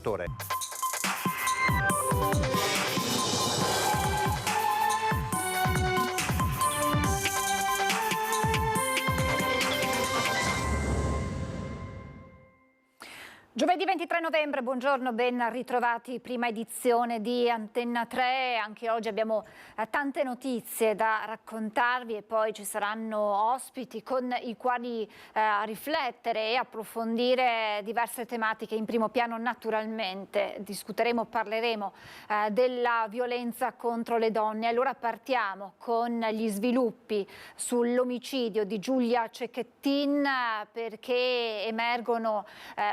Dottore. Giovedì 23 novembre, buongiorno, ben ritrovati, prima edizione di Antenna 3. Anche oggi abbiamo tante notizie da raccontarvi e poi ci saranno ospiti con i quali riflettere e approfondire diverse tematiche. In primo piano naturalmente discuteremo, parleremo della violenza contro le donne. Allora partiamo con gli sviluppi sull'omicidio di Giulia Cecchettin perché emergono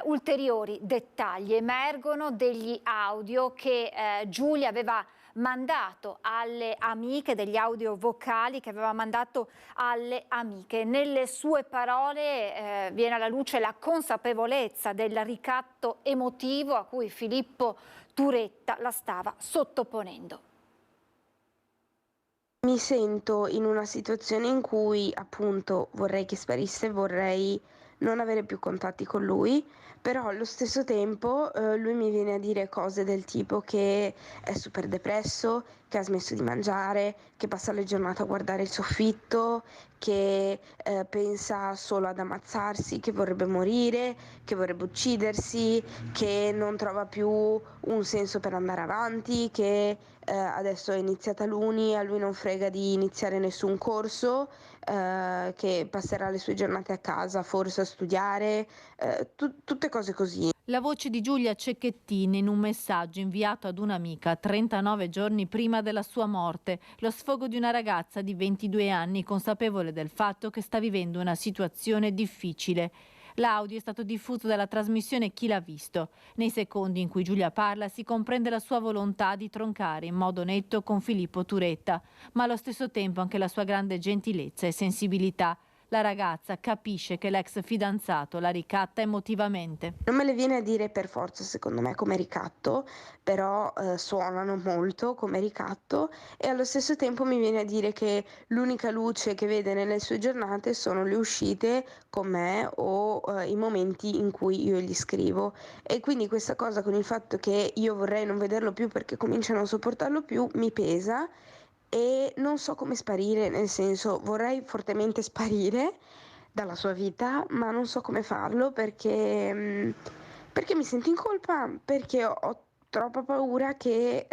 ulteriori dettagli, emergono degli audio che Giulia aveva mandato alle amiche, degli audio vocali che aveva mandato alle amiche. Nelle sue parole viene alla luce la consapevolezza del ricatto emotivo a cui Filippo Turetta la stava sottoponendo. Mi sento in una situazione in cui appunto vorrei che sparisse, vorrei non avere più contatti con lui, però allo stesso tempo lui mi viene a dire cose del tipo che è super depresso, che ha smesso di mangiare, che passa le giornate a guardare il soffitto, che pensa solo ad ammazzarsi, che vorrebbe morire, che vorrebbe uccidersi, che non trova più un senso per andare avanti, che adesso è iniziata l'uni, a lui non frega di iniziare nessun corso, che passerà le sue giornate a casa, forse a studiare, tutte cose così. La voce di Giulia Cecchettin in un messaggio inviato ad un'amica 39 giorni prima della sua morte. Lo sfogo di una ragazza di 22 anni consapevole del fatto che sta vivendo una situazione difficile. L'audio è stato diffuso dalla trasmissione Chi l'ha visto. Nei secondi in cui Giulia parla si comprende la sua volontà di troncare in modo netto con Filippo Turetta, ma allo stesso tempo anche la sua grande gentilezza e sensibilità. La ragazza capisce che l'ex fidanzato la ricatta emotivamente. Non me le viene a dire per forza, secondo me, come ricatto, però suonano molto come ricatto e allo stesso tempo mi viene a dire che l'unica luce che vede nelle sue giornate sono le uscite con me o i momenti in cui io gli scrivo. E quindi questa cosa con il fatto che io vorrei non vederlo più perché comincio a non sopportarlo più mi pesa. E non so come sparire, nel senso vorrei fortemente sparire dalla sua vita, ma non so come farlo perché mi sento in colpa, perché ho troppa paura che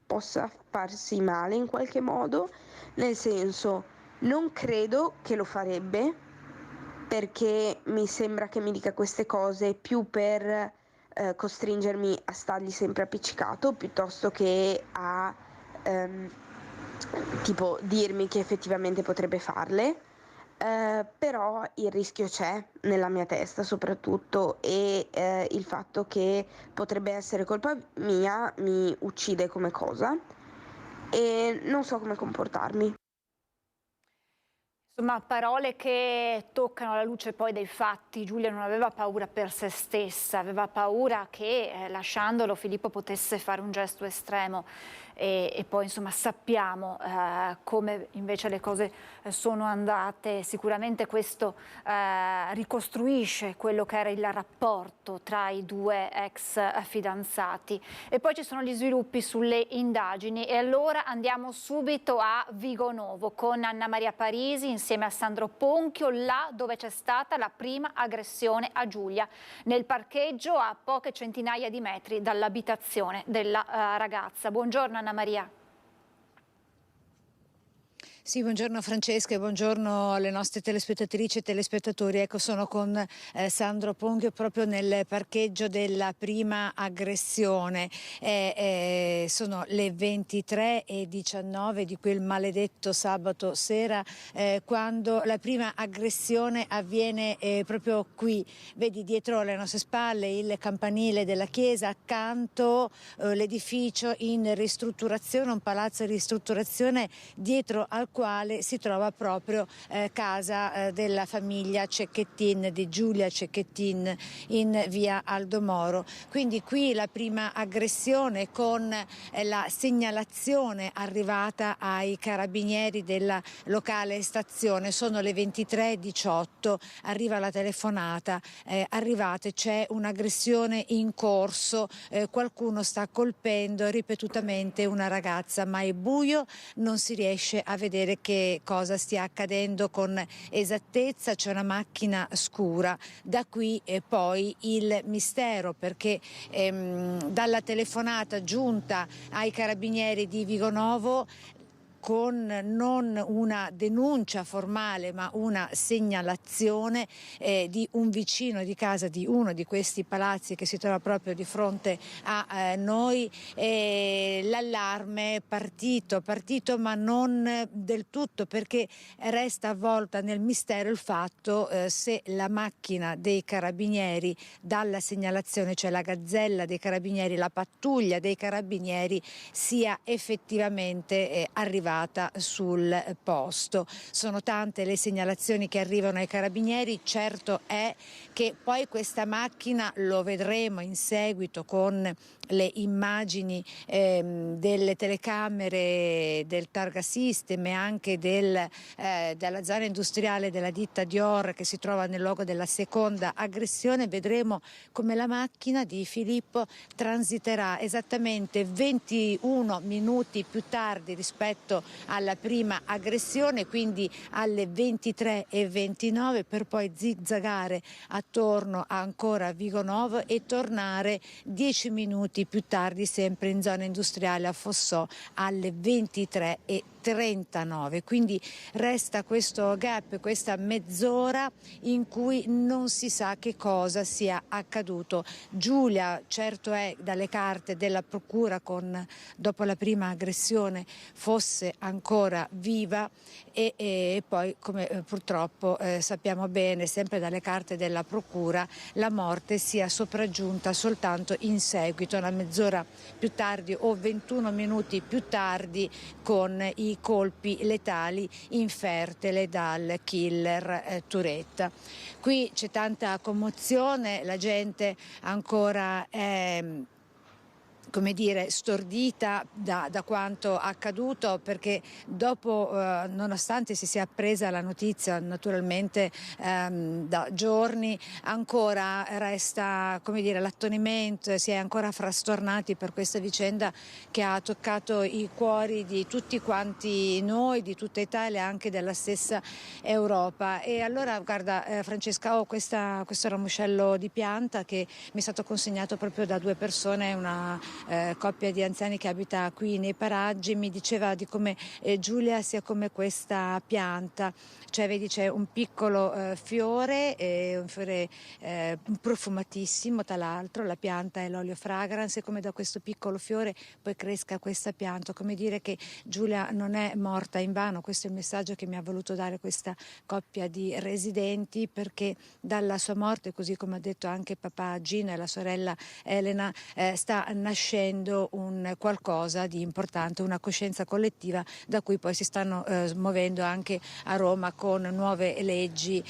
possa farsi male in qualche modo, nel senso non credo che lo farebbe, perché mi sembra che mi dica queste cose più per costringermi a stargli sempre appiccicato, piuttosto che a tipo dirmi che effettivamente potrebbe farle, però il rischio c'è nella mia testa soprattutto e il fatto che potrebbe essere colpa mia mi uccide come cosa e non so come comportarmi. Insomma, parole che toccano la luce poi dei fatti. Giulia non aveva paura per se stessa, aveva paura che lasciandolo Filippo potesse fare un gesto estremo e poi insomma sappiamo come invece le cose sono andate. Sicuramente questo ricostruisce quello che era il rapporto tra i due ex fidanzati. E poi ci sono gli sviluppi sulle indagini e allora andiamo subito a Vigonovo con Anna Maria Parisi insieme a Sandro Ponchio, là dove c'è stata la prima aggressione a Giulia, nel parcheggio a poche centinaia di metri dall'abitazione della ragazza. Buongiorno Anna Maria. Sì, buongiorno Francesca e buongiorno alle nostre telespettatrici e telespettatori. Ecco, sono con Sandro Ponghio proprio nel parcheggio della prima aggressione. Sono le 23:19 di quel maledetto sabato sera quando la prima aggressione avviene proprio qui. Vedi dietro alle nostre spalle il campanile della chiesa, accanto l'edificio in ristrutturazione, un palazzo in ristrutturazione dietro al quale si trova proprio casa della famiglia Cecchettin, di Giulia Cecchettin, in via Aldo Moro. Quindi qui la prima aggressione con la segnalazione arrivata ai carabinieri della locale stazione. Sono le 23:18, arriva la telefonata, arrivate, c'è un'aggressione in corso, qualcuno sta colpendo ripetutamente una ragazza, ma è buio, non si riesce a vedere che cosa stia accadendo con esattezza, c'è una macchina scura. Da qui poi il mistero, perché dalla telefonata giunta ai carabinieri di Vigonovo, con non una denuncia formale ma una segnalazione di un vicino di casa di uno di questi palazzi che si trova proprio di fronte a noi, l'allarme è partito ma non del tutto, perché resta avvolta nel mistero il fatto se la macchina dei carabinieri dalla segnalazione, cioè la gazzella dei carabinieri, la pattuglia dei carabinieri, sia effettivamente arrivata sul posto. Sono tante le segnalazioni che arrivano ai carabinieri, certo è che poi questa macchina, lo vedremo in seguito con le immagini delle telecamere del Targa System e anche della zona industriale della ditta Dior che si trova nel luogo della seconda aggressione, vedremo come la macchina di Filippo transiterà esattamente 21 minuti più tardi rispetto alla prima aggressione, quindi alle 23:29, per poi zigzagare attorno ancora a Vigonovo e tornare 10 minuti più tardi sempre in zona industriale a Fossò alle 23:39. Quindi resta questo gap, questa mezz'ora in cui non si sa che cosa sia accaduto. Giulia, certo è dalle carte della procura, dopo la prima aggressione fosse ancora viva e poi, come purtroppo sappiamo bene, sempre dalle carte della procura, la morte sia sopraggiunta soltanto in seguito, una mezz'ora più tardi o 21 minuti più tardi, con i colpi letali infertile dal killer Turetta. Qui c'è tanta commozione, la gente ancora è, come dire, stordita da quanto accaduto, perché dopo, nonostante si sia appresa la notizia naturalmente da giorni, ancora resta, come dire, l'attonimento, si è ancora frastornati per questa vicenda che ha toccato i cuori di tutti quanti noi, di tutta Italia, anche della stessa Europa. E allora, guarda, Francesca, ho questo ramoscello di pianta che mi è stato consegnato proprio da due persone, una coppia di anziani che abita qui nei paraggi. Mi diceva di come Giulia sia come questa pianta, cioè vedi c'è un piccolo fiore, un fiore profumatissimo, tra l'altro la pianta è l'olio fragrance, e come da questo piccolo fiore poi cresca questa pianta, come dire che Giulia non è morta invano. Questo è il messaggio che mi ha voluto dare questa coppia di residenti, perché dalla sua morte, così come ha detto anche papà Gino e la sorella Elena, sta nascendo un qualcosa di importante, una coscienza collettiva da cui poi si stanno muovendo anche a Roma con nuove leggi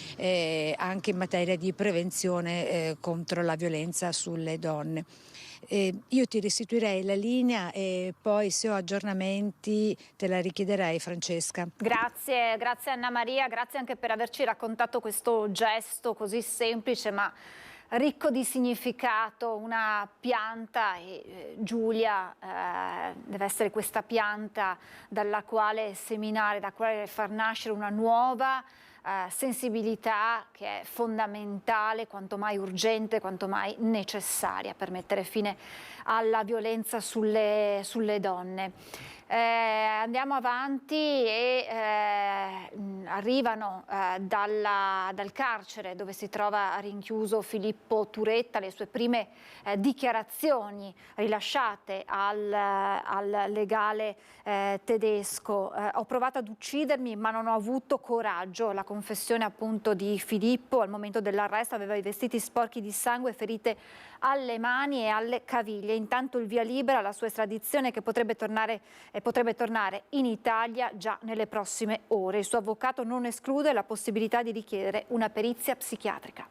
anche in materia di prevenzione contro la violenza sulle donne. Io ti restituirei la linea e poi, se ho aggiornamenti, te la richiederei, Francesca. Grazie Anna Maria, grazie anche per averci raccontato questo gesto così semplice ma ricco di significato, una pianta, e Giulia deve essere questa pianta dalla quale seminare, da quale far nascere una nuova sensibilità che è fondamentale, quanto mai urgente, quanto mai necessaria per mettere fine alla violenza sulle donne. Andiamo avanti e arrivano dal carcere dove si trova rinchiuso Filippo Turetta le sue prime dichiarazioni rilasciate al legale tedesco. Ho provato ad uccidermi ma non ho avuto coraggio, la confessione appunto di Filippo. Al momento dell'arresto aveva i vestiti sporchi di sangue e ferite alle mani e alle caviglie. Intanto il via libera alla sua estradizione, che potrebbe tornare in Italia già nelle prossime ore. Il suo avvocato non esclude la possibilità di richiedere una perizia psichiatrica.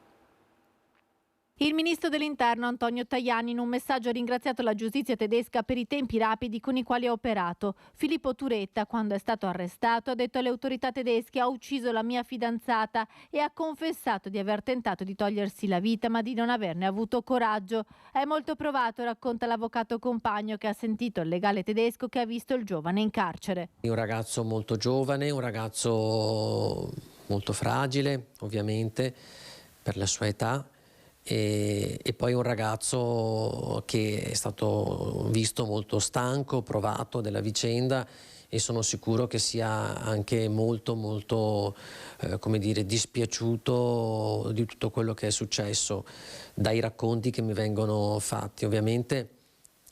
Il ministro dell'Interno Antonio Tajani in un messaggio ha ringraziato la giustizia tedesca per i tempi rapidi con i quali ha operato. Filippo Turetta, quando è stato arrestato, ha detto alle autorità tedesche: "Ha ucciso la mia fidanzata", e ha confessato di aver tentato di togliersi la vita ma di non averne avuto coraggio. È molto provato, racconta l'avvocato compagno che ha sentito il legale tedesco che ha visto il giovane in carcere. Un ragazzo molto giovane, un ragazzo molto fragile, ovviamente, per la sua età. E poi un ragazzo che è stato visto molto stanco, provato della vicenda, e sono sicuro che sia anche molto come dire, dispiaciuto di tutto quello che è successo dai racconti che mi vengono fatti. Ovviamente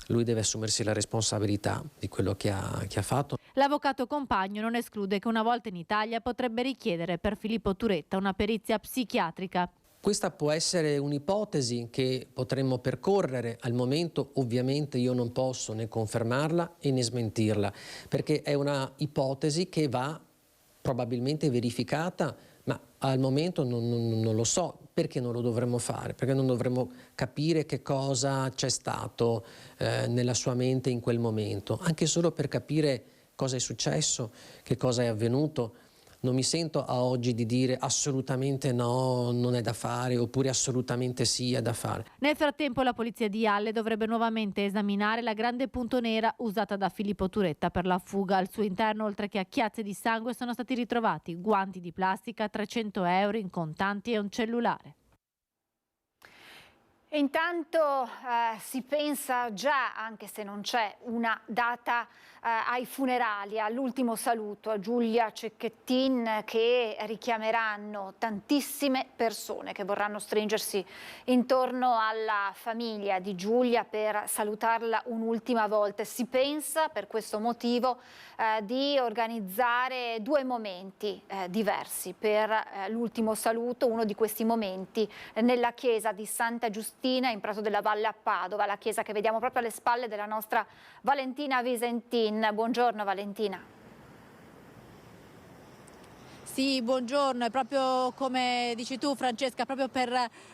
lui deve assumersi la responsabilità di quello che ha fatto. L'avvocato compagno non esclude che una volta in Italia potrebbe richiedere per Filippo Turetta una perizia psichiatrica. Questa può essere un'ipotesi che potremmo percorrere. Al momento ovviamente io non posso né confermarla né smentirla, perché è una ipotesi che va probabilmente verificata, ma al momento non lo so. Perché non lo dovremmo fare? Perché non dovremmo capire che cosa c'è stato nella sua mente in quel momento, anche solo per capire cosa è successo, che cosa è avvenuto. Non mi sento a oggi di dire assolutamente no, non è da fare, oppure assolutamente sì, è da fare. Nel frattempo la polizia di Halle dovrebbe nuovamente esaminare la grande punto nera usata da Filippo Turetta per la fuga. Al suo interno, oltre che a chiazze di sangue, sono stati ritrovati guanti di plastica, 300 euro in contanti e un cellulare. E intanto si pensa già, anche se non c'è una data, ai funerali, all'ultimo saluto a Giulia Cecchettin, che richiameranno tantissime persone che vorranno stringersi intorno alla famiglia di Giulia per salutarla un'ultima volta. Si pensa per questo motivo di organizzare due momenti diversi per l'ultimo saluto. Uno di questi momenti nella chiesa di Santa Giustina in Prato della Valle a Padova, la chiesa che vediamo proprio alle spalle della nostra Valentina Visentin. Buongiorno Valentina. Sì, buongiorno, è proprio come dici tu Francesca, proprio per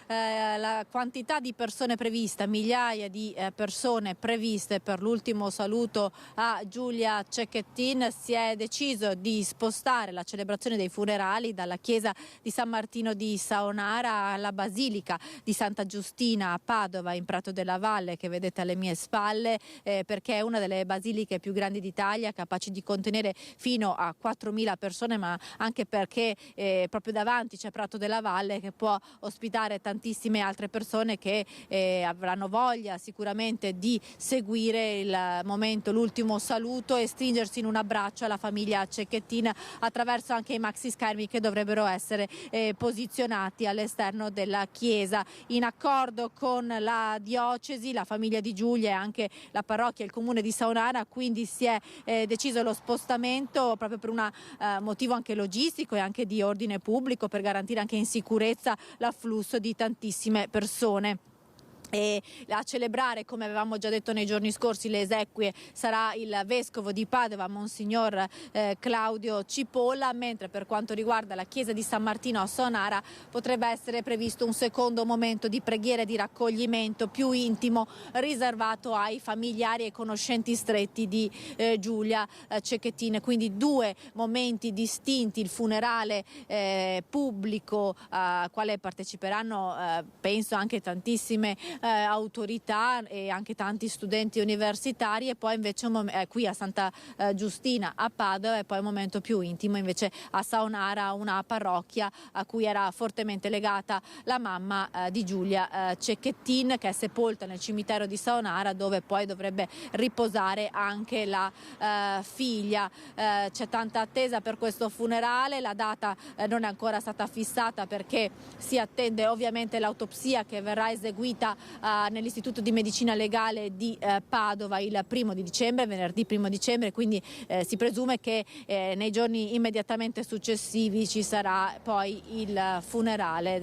la quantità di persone prevista, migliaia di persone previste per l'ultimo saluto a Giulia Cecchettin, si è deciso di spostare la celebrazione dei funerali dalla chiesa di San Martino di Saonara alla basilica di Santa Giustina a Padova in Prato della Valle, che vedete alle mie spalle, perché è una delle basiliche più grandi d'Italia, capaci di contenere fino a 4.000 persone, ma anche perché proprio davanti c'è Prato della Valle, che può ospitare tantissime altre persone che avranno voglia sicuramente di seguire il momento, l'ultimo saluto, e stringersi in un abbraccio alla famiglia Cecchettin attraverso anche i maxi schermi che dovrebbero essere posizionati all'esterno della chiesa. In accordo con la diocesi, la famiglia di Giulia e anche la parrocchia e il comune di Saonara, quindi si è deciso lo spostamento proprio per un motivo anche logistico e anche di ordine pubblico, per garantire anche in sicurezza l'afflusso di tantissime persone. E a celebrare, come avevamo già detto nei giorni scorsi, le esequie sarà il vescovo di Padova, Monsignor Claudio Cipolla, mentre per quanto riguarda la chiesa di San Martino a Saonara potrebbe essere previsto un secondo momento di preghiera e di raccoglimento più intimo, riservato ai familiari e conoscenti stretti di Giulia Cecchettin. Quindi due momenti distinti: il funerale pubblico al quale parteciperanno penso anche tantissime autorità e anche tanti studenti universitari, e poi invece qui a Santa Giustina a Padova, e poi un momento più intimo invece a Saonara, una parrocchia a cui era fortemente legata la mamma di Giulia Cecchettin, che è sepolta nel cimitero di Saonara, dove poi dovrebbe riposare anche la figlia. C'è tanta attesa per questo funerale, la data non è ancora stata fissata perché si attende ovviamente l'autopsia che verrà eseguita nell'Istituto di Medicina Legale di Padova il 1° di dicembre, venerdì 1° dicembre, quindi si presume che nei giorni immediatamente successivi ci sarà poi il funerale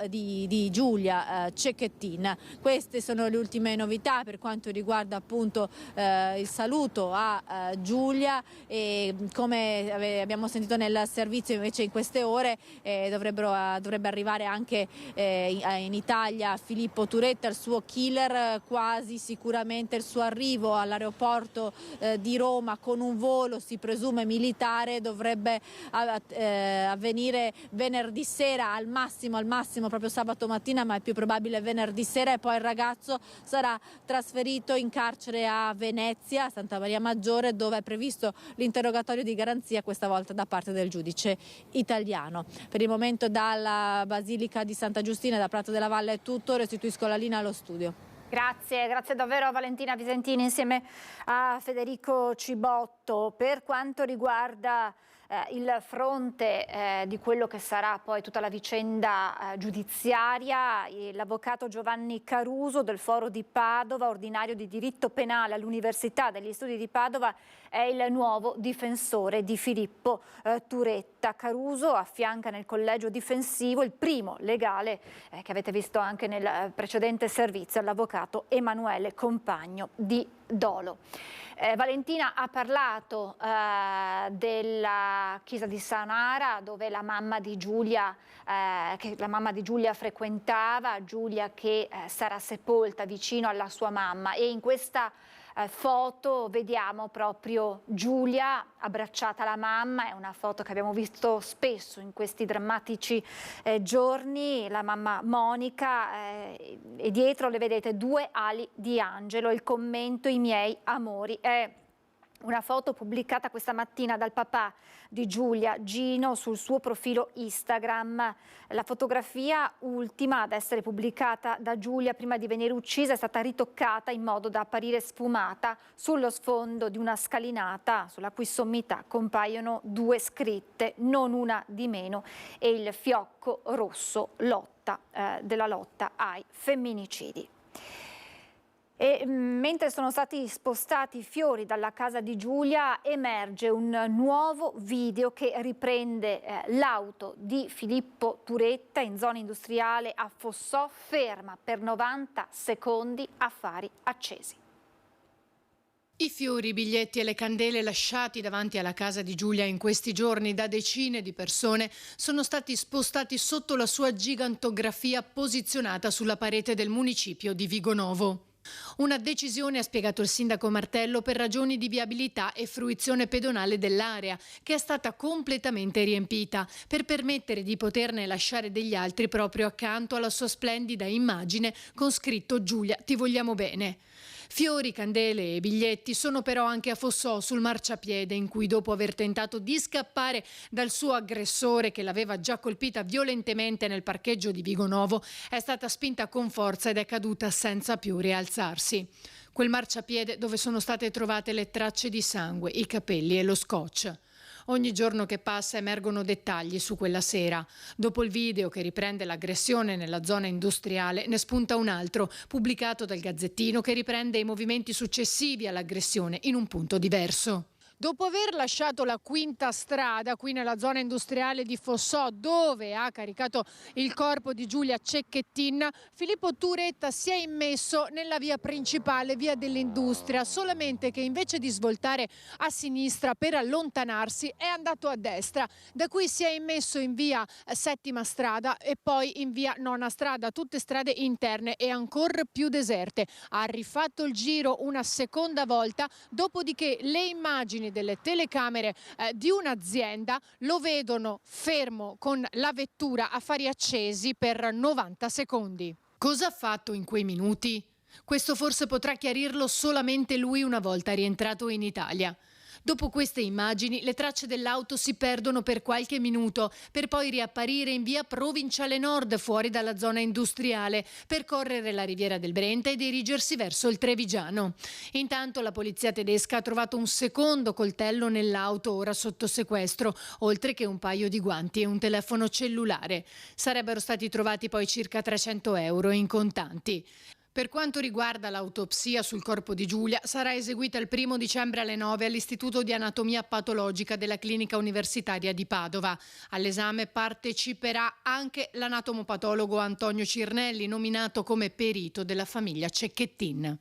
di Giulia Cecchettin. Queste sono le ultime novità per quanto riguarda appunto il saluto a Giulia, e come abbiamo sentito nel servizio invece in queste ore dovrebbe arrivare anche in Italia Filippo Turetta, il suo killer. Quasi sicuramente il suo arrivo all'aeroporto di Roma con un volo, si presume militare, dovrebbe avvenire venerdì sera al massimo proprio sabato mattina, ma è più probabile venerdì sera, e poi il ragazzo sarà trasferito in carcere a Venezia, a Santa Maria Maggiore, dove è previsto l'interrogatorio di garanzia, questa volta da parte del giudice italiano. Per il momento dalla Basilica di Santa Giustina, da Prato della Valle è tutto, restituisco la linea allo studio. Grazie davvero a Valentina Visentini insieme a Federico Cibotto. Per quanto riguarda il fronte di quello che sarà poi tutta la vicenda giudiziaria, l'avvocato Giovanni Caruso del Foro di Padova, ordinario di diritto penale all'Università degli Studi di Padova, è il nuovo difensore di Filippo Turetta. Caruso affianca nel collegio difensivo il primo legale che avete visto anche nel precedente servizio, l'avvocato Emanuele Compagno di Dolo. Valentina ha parlato della chiesa di Sanara, dove la mamma di Giulia, frequentava, Giulia che sarà sepolta vicino alla sua mamma, e in questa foto vediamo proprio Giulia abbracciata alla mamma. È una foto che abbiamo visto spesso in questi drammatici giorni, la mamma Monica, e dietro le vedete 2 ali di angelo. Il commento: i miei amori. È una foto pubblicata questa mattina dal papà di Giulia, Gino, sul suo profilo Instagram. La fotografia ultima ad essere pubblicata da Giulia prima di venire uccisa è stata ritoccata in modo da apparire sfumata sullo sfondo di una scalinata sulla cui sommità compaiono 2 scritte, non una di meno, e il fiocco rosso della lotta ai femminicidi. E mentre sono stati spostati i fiori dalla casa di Giulia, emerge un nuovo video che riprende l'auto di Filippo Turetta in zona industriale a Fossò, ferma per 90 secondi, affari accesi. I fiori, i biglietti e le candele lasciati davanti alla casa di Giulia in questi giorni da decine di persone sono stati spostati sotto la sua gigantografia posizionata sulla parete del municipio di Vigonovo. Una decisione, ha spiegato il sindaco Martello, per ragioni di viabilità e fruizione pedonale dell'area, che è stata completamente riempita, per permettere di poterne lasciare degli altri proprio accanto alla sua splendida immagine con scritto "Giulia, ti vogliamo bene". Fiori, candele e biglietti sono però anche a Fossò, sul marciapiede, in cui dopo aver tentato di scappare dal suo aggressore, che l'aveva già colpita violentemente nel parcheggio di Vigonovo, è stata spinta con forza ed è caduta senza più rialzarsi. Quel marciapiede dove sono state trovate le tracce di sangue, i capelli e lo scotch. Ogni giorno che passa emergono dettagli su quella sera. Dopo il video che riprende l'aggressione nella zona industriale, ne spunta un altro, pubblicato dal Gazzettino, che riprende i movimenti successivi all'aggressione in un punto diverso. Dopo aver lasciato la quinta strada qui nella zona industriale di Fossò, dove ha caricato il corpo di Giulia Cecchettin, Filippo Turetta si è immesso nella via principale, via dell'Industria, solamente che invece di svoltare a sinistra per allontanarsi è andato a destra. Da qui si è immesso in via Settima Strada e poi in via Nona Strada, tutte strade interne e ancora più deserte. Ha rifatto il giro una seconda volta, dopodiché le immagini delle telecamere di un'azienda lo vedono fermo con la vettura a fari accesi per 90 secondi. Cosa ha fatto in quei minuti? Questo forse potrà chiarirlo solamente lui una volta rientrato in Italia. Dopo queste immagini le tracce dell'auto si perdono per qualche minuto per poi riapparire in via Provinciale Nord, fuori dalla zona industriale, percorrere la Riviera del Brenta e dirigersi verso il Trevigiano. Intanto la polizia tedesca ha trovato un secondo coltello nell'auto, ora sotto sequestro, oltre che un paio di guanti e un telefono cellulare. Sarebbero stati trovati poi circa 300 euro in contanti. Per quanto riguarda l'autopsia sul corpo di Giulia, sarà eseguita il 1° dicembre alle 9 all'Istituto di Anatomia Patologica della Clinica Universitaria di Padova. All'esame parteciperà anche l'anatomopatologo Antonio Cirnelli, nominato come perito della famiglia Cecchettin.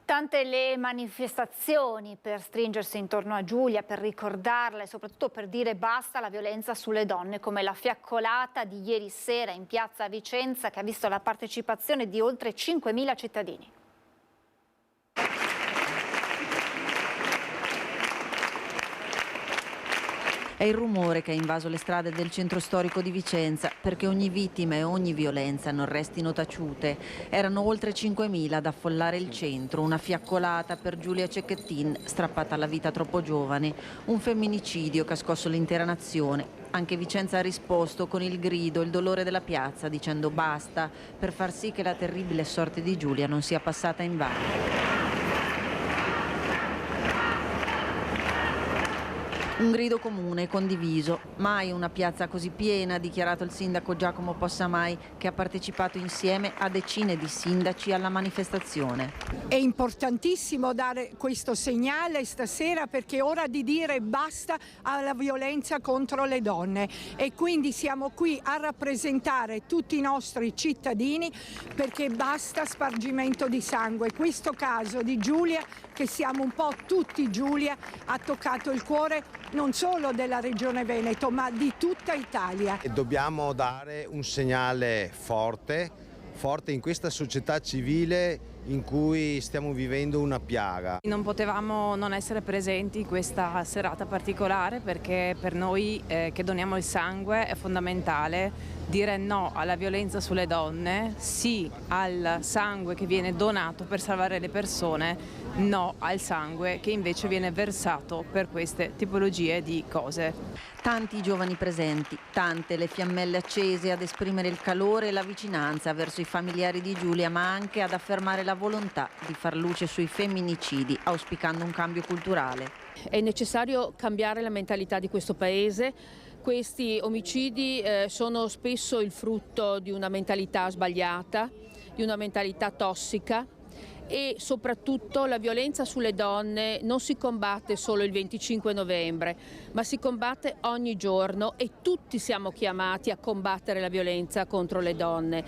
Tante le manifestazioni per stringersi intorno a Giulia, per ricordarla e soprattutto per dire basta alla violenza sulle donne, come la fiaccolata di ieri sera in piazza Vicenza, che ha visto la partecipazione di oltre 5.000 cittadini. È il rumore che ha invaso le strade del centro storico di Vicenza, perché ogni vittima e ogni violenza non restino taciute. Erano oltre 5.000 ad affollare il centro, una fiaccolata per Giulia Cecchettin, strappata alla vita troppo giovane, un femminicidio che ha scosso l'intera nazione. Anche Vicenza ha risposto con il grido, il dolore della piazza, dicendo basta, per far sì che la terribile sorte di Giulia non sia passata invano. Un grido comune, condiviso. Mai una piazza così piena, ha dichiarato il sindaco Giacomo Possamai, che ha partecipato insieme a decine di sindaci alla manifestazione. È importantissimo dare questo segnale stasera, perché è ora di dire basta alla violenza contro le donne, e quindi siamo qui a rappresentare tutti i nostri cittadini, perché basta spargimento di sangue. Questo caso di Giulia, che siamo un po' tutti Giulia, ha toccato il cuore non solo della Regione Veneto, ma di tutta Italia. E dobbiamo dare un segnale forte in questa società civile in cui stiamo vivendo una piaga. Non potevamo non essere presenti in questa serata particolare, perché per noi che doniamo il sangue è fondamentale dire no alla violenza sulle donne, sì al sangue che viene donato per salvare le persone, no al sangue che invece viene versato per queste tipologie di cose. Tanti i giovani presenti, tante le fiammelle accese ad esprimere il calore e la vicinanza verso i familiari di Giulia, ma anche ad affermare la volontà di far luce sui femminicidi, auspicando un cambio culturale. È necessario cambiare la mentalità di questo Paese. Questi omicidi sono spesso il frutto di una mentalità sbagliata, di una mentalità tossica, e soprattutto la violenza sulle donne non si combatte solo il 25 novembre, ma si combatte ogni giorno, e tutti siamo chiamati a combattere la violenza contro le donne.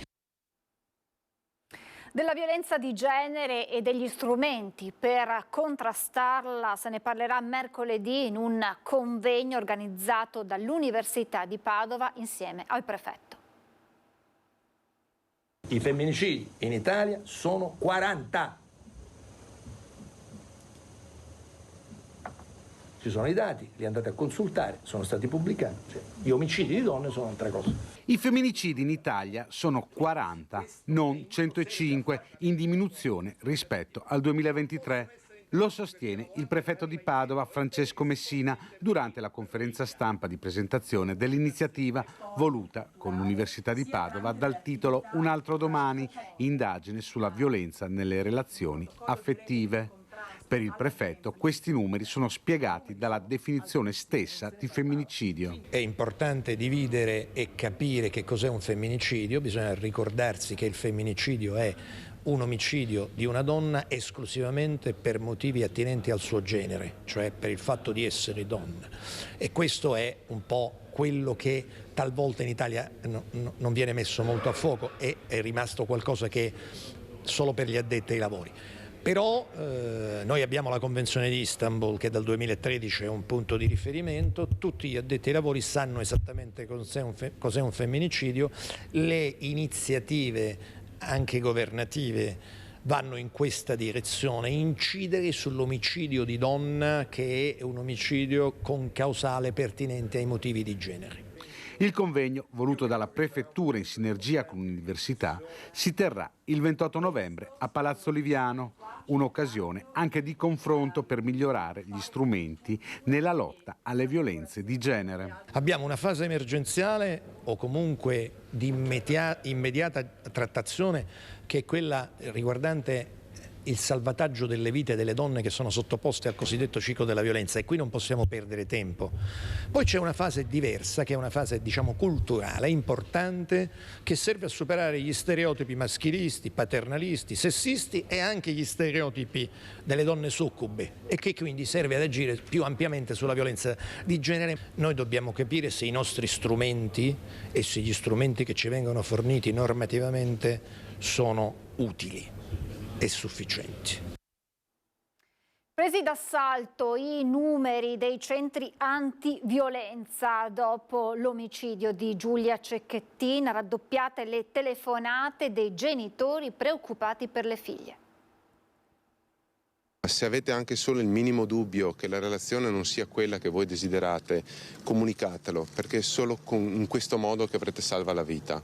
Della violenza di genere e degli strumenti per contrastarla se ne parlerà mercoledì in un convegno organizzato dall'Università di Padova insieme al prefetto. I femminicidi in Italia sono 40. Ci sono i dati, li andate a consultare, sono stati pubblicati. Gli omicidi di donne sono altre cose. I femminicidi in Italia sono 40, non 105, in diminuzione rispetto al 2023. Lo sostiene il prefetto di Padova, Francesco Messina, durante la conferenza stampa di presentazione dell'iniziativa voluta con l'Università di Padova dal titolo Un altro domani, indagine sulla violenza nelle relazioni affettive. Per il prefetto questi numeri sono spiegati dalla definizione stessa di femminicidio. È importante dividere e capire che cos'è un femminicidio, bisogna ricordarsi che il femminicidio è un omicidio di una donna esclusivamente per motivi attinenti al suo genere, cioè per il fatto di essere donna. E questo è un po' quello che talvolta in Italia non viene messo molto a fuoco, è rimasto qualcosa che solo per gli addetti ai lavori. Però noi abbiamo la Convenzione di Istanbul, che dal 2013 è un punto di riferimento, tutti gli addetti ai lavori sanno esattamente cos'è un femminicidio, le iniziative anche governative vanno in questa direzione, incidere sull'omicidio di donna, che è un omicidio con causale pertinente ai motivi di genere. Il convegno, voluto dalla Prefettura in sinergia con l'Università, si terrà il 28 novembre a Palazzo Liviano. un'occasione anche di confronto per migliorare gli strumenti nella lotta alle violenze di genere. Abbiamo una fase emergenziale o comunque di immediata trattazione, che è quella riguardante il salvataggio delle vite delle donne che sono sottoposte al cosiddetto ciclo della violenza, e qui non possiamo perdere tempo. Poi c'è una fase diversa, che è una fase culturale, importante, che serve a superare gli stereotipi maschilisti, paternalisti, sessisti e anche gli stereotipi delle donne succube, e che quindi serve ad agire più ampiamente sulla violenza di genere. Noi dobbiamo capire se i nostri strumenti e se gli strumenti che ci vengono forniti normativamente sono utili e sufficienti. Presi d'assalto i numeri dei centri antiviolenza dopo l'omicidio di Giulia Cecchettin, raddoppiate le telefonate dei genitori preoccupati per le figlie. Se avete anche solo il minimo dubbio che la relazione non sia quella che voi desiderate, comunicatelo, perché è solo in questo modo che avrete salva la vita.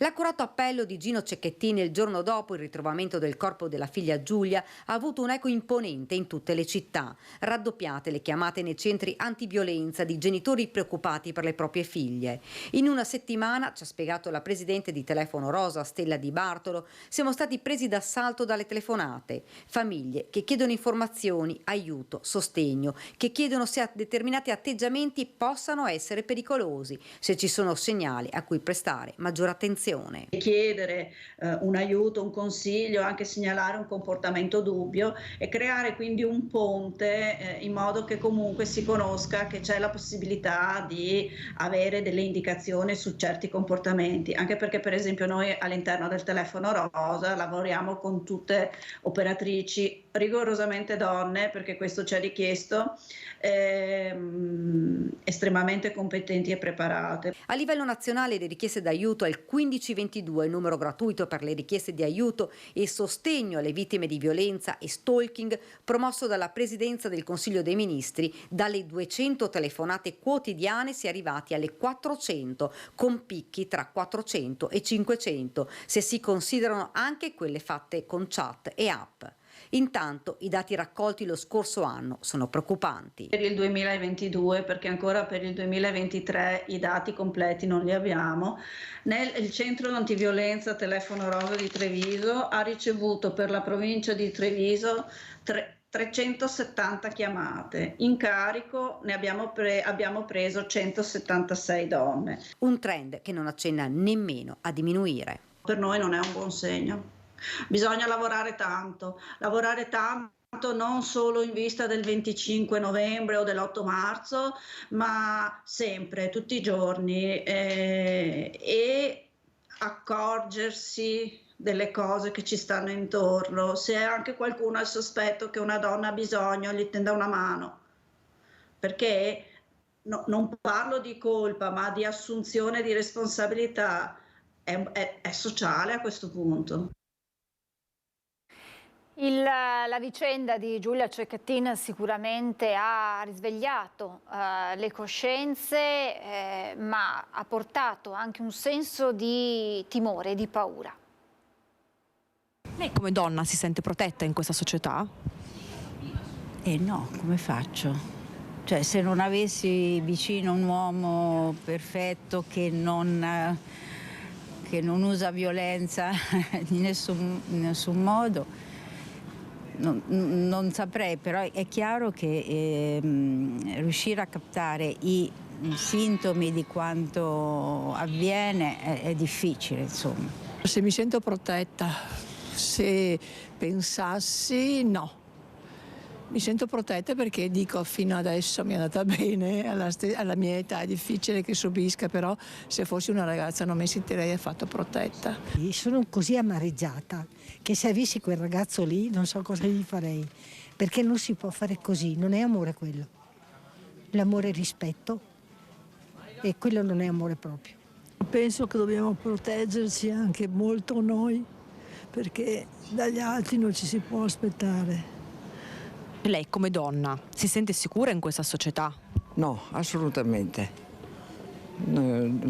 L'accurato appello di Gino Cecchettin il giorno dopo il ritrovamento del corpo della figlia Giulia ha avuto un eco imponente in tutte le città. Raddoppiate le chiamate nei centri antiviolenza di genitori preoccupati per le proprie figlie. In una settimana, ci ha spiegato la presidente di Telefono Rosa, Stella Di Bartolo, siamo stati presi d'assalto dalle telefonate. Famiglie che chiedono informazioni, aiuto, sostegno, che chiedono se determinati atteggiamenti possano essere pericolosi, se ci sono segnali a cui prestare maggiore attenzione. Chiedere un aiuto, un consiglio, anche segnalare un comportamento dubbio e creare quindi un ponte in modo che comunque si conosca che c'è la possibilità di avere delle indicazioni su certi comportamenti, anche perché per esempio noi all'interno del Telefono Rosa lavoriamo con tutte operatrici rigorosamente donne, perché questo ci è richiesto, estremamente competenti e preparate. A livello nazionale le richieste d'aiuto è il 1522, il numero gratuito per le richieste di aiuto e sostegno alle vittime di violenza e stalking, promosso dalla Presidenza del Consiglio dei Ministri. Dalle 200 telefonate quotidiane si è arrivati alle 400, con picchi tra 400 e 500, se si considerano anche quelle fatte con chat e app. Intanto i dati raccolti lo scorso anno sono preoccupanti. Per il 2022, perché ancora per il 2023 i dati completi non li abbiamo, il centro antiviolenza Telefono Rosa di Treviso ha ricevuto per la provincia di Treviso 370 chiamate. In carico ne abbiamo preso 176 donne. Un trend che non accenna nemmeno a diminuire. Per noi non è un buon segno. Bisogna lavorare tanto non solo in vista del 25 novembre o dell'8 marzo, ma sempre, tutti i giorni, e accorgersi delle cose che ci stanno intorno. Se anche qualcuno ha il sospetto che una donna ha bisogno, gli tenda una mano, perché non parlo di colpa, ma di assunzione di responsabilità, è sociale a questo punto. La vicenda di Giulia Cecchettin sicuramente ha risvegliato le coscienze, ma ha portato anche un senso di timore, di paura. Lei come donna si sente protetta in questa società? No, come faccio? Cioè, se non avessi vicino un uomo perfetto che non usa violenza in nessun modo, non saprei, però è chiaro che riuscire a captare i sintomi di quanto avviene è difficile, insomma. Se mi sento protetta, se pensassi no. Mi sento protetta perché dico fino adesso mi è andata bene, alla mia età è difficile che subisca, però se fossi una ragazza non mi sentirei affatto protetta. Sono così amareggiata che se avessi quel ragazzo lì non so cosa gli farei, perché non si può fare così, non è amore quello. L'amore è rispetto e quello non è amore proprio. Penso che dobbiamo proteggerci anche molto noi, perché dagli altri non ci si può aspettare. Lei come donna si sente sicura in questa società? No, assolutamente.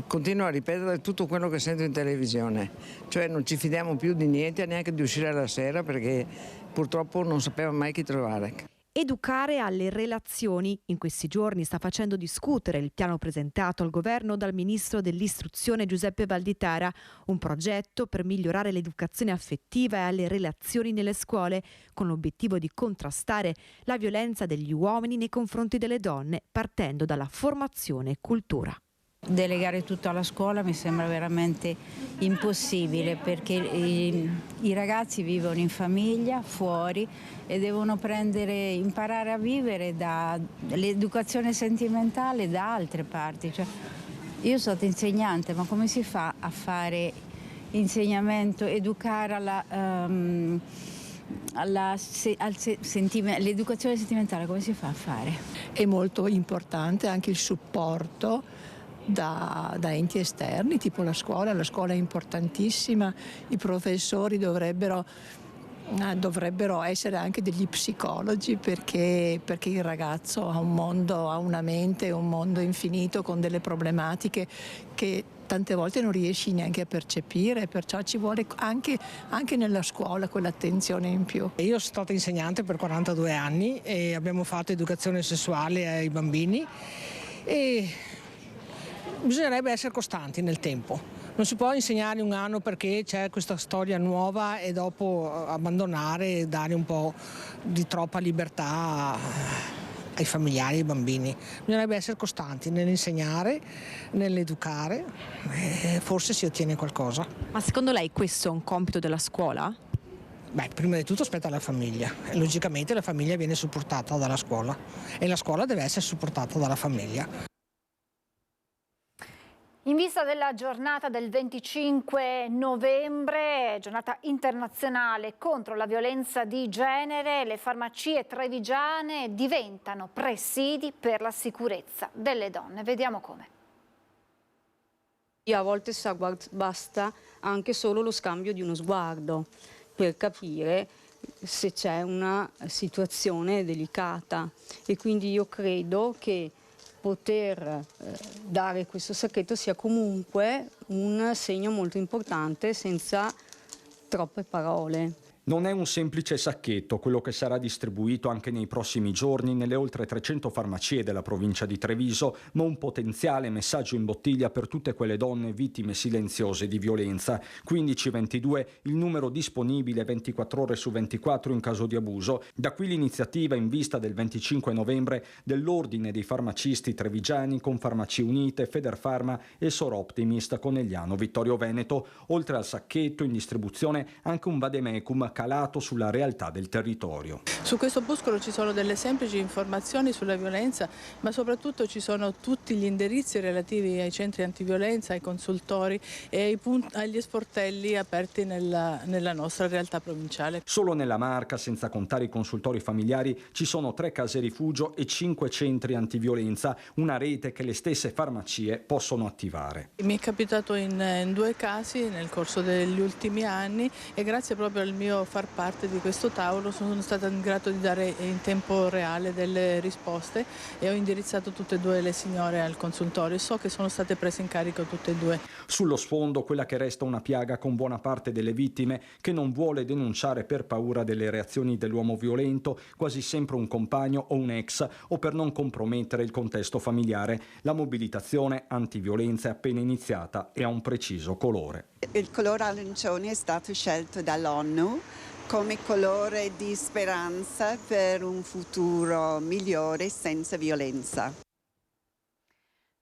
Continuo a ripetere tutto quello che sento in televisione, cioè non ci fidiamo più di niente, neanche di uscire la sera, perché purtroppo non sapeva mai chi trovare. Educare alle relazioni. In questi giorni sta facendo discutere il piano presentato al governo dal ministro dell'istruzione Giuseppe Valditara, un progetto per migliorare l'educazione affettiva e alle relazioni nelle scuole, con l'obiettivo di contrastare la violenza degli uomini nei confronti delle donne, partendo dalla formazione e cultura. Delegare tutto alla scuola mi sembra veramente impossibile, perché i ragazzi vivono in famiglia, fuori, e devono imparare a vivere dall'educazione sentimentale da altre parti. Cioè, io sono insegnante, ma come si fa a fare insegnamento, educare l'educazione sentimentale, come si fa a fare? È molto importante anche il supporto da enti esterni, tipo la scuola è importantissima, i professori dovrebbero essere anche degli psicologi, perché il ragazzo ha un mondo, ha una mente, un mondo infinito con delle problematiche che tante volte non riesci neanche a percepire, perciò ci vuole anche nella scuola quell'attenzione in più. Io sono stata insegnante per 42 anni e abbiamo fatto educazione sessuale ai bambini e bisognerebbe essere costanti nel tempo. Non si può insegnare un anno perché c'è questa storia nuova e dopo abbandonare e dare un po' di troppa libertà ai familiari e ai bambini. Bisognerebbe essere costanti nell'insegnare, nell'educare e forse si ottiene qualcosa. Ma secondo lei questo è un compito della scuola? Beh, prima di tutto spetta alla famiglia. E logicamente la famiglia viene supportata dalla scuola e la scuola deve essere supportata dalla famiglia. In vista della giornata del 25 novembre, giornata internazionale contro la violenza di genere, le farmacie trevigiane diventano presidi per la sicurezza delle donne. Vediamo come. A volte basta anche solo lo scambio di uno sguardo per capire se c'è una situazione delicata, e quindi io credo che poter dare questo sacchetto sia comunque un segno molto importante, senza troppe parole. Non è un semplice sacchetto quello che sarà distribuito anche nei prossimi giorni nelle oltre 300 farmacie della provincia di Treviso, ma un potenziale messaggio in bottiglia per tutte quelle donne vittime silenziose di violenza. 1522 il numero disponibile 24 ore su 24 in caso di abuso. Da qui l'iniziativa in vista del 25 novembre dell'Ordine dei farmacisti trevigiani con Farmacie Unite, Federfarma e Soroptimist Conegliano Vittorio Veneto. Oltre al sacchetto in distribuzione anche un vademecum calato sulla realtà del territorio. Su questo opuscolo ci sono delle semplici informazioni sulla violenza, ma soprattutto ci sono tutti gli indirizzi relativi ai centri antiviolenza, ai consultori e agli sportelli aperti nella nostra realtà provinciale. Solo nella Marca, senza contare i consultori familiari, ci sono 3 case rifugio e 5 centri antiviolenza, una rete che le stesse farmacie possono attivare. Mi è capitato in 2 casi nel corso degli ultimi anni, e grazie proprio al mio far parte di questo tavolo sono stata in grado di dare in tempo reale delle risposte, e ho indirizzato tutte e 2 le signore al consultorio. So che sono state prese in carico tutte e 2. Sullo sfondo quella che resta una piaga con buona parte delle vittime che non vuole denunciare per paura delle reazioni dell'uomo violento, quasi sempre un compagno o un ex, o per non compromettere il contesto familiare. La mobilitazione antiviolenza è appena iniziata e ha un preciso colore. Il colore arancione è stato scelto dall'ONU come colore di speranza per un futuro migliore senza violenza.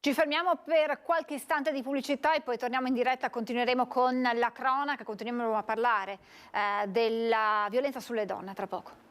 Ci fermiamo per qualche istante di pubblicità e poi torniamo in diretta, continueremo con la cronaca, continueremo a parlare della violenza sulle donne tra poco.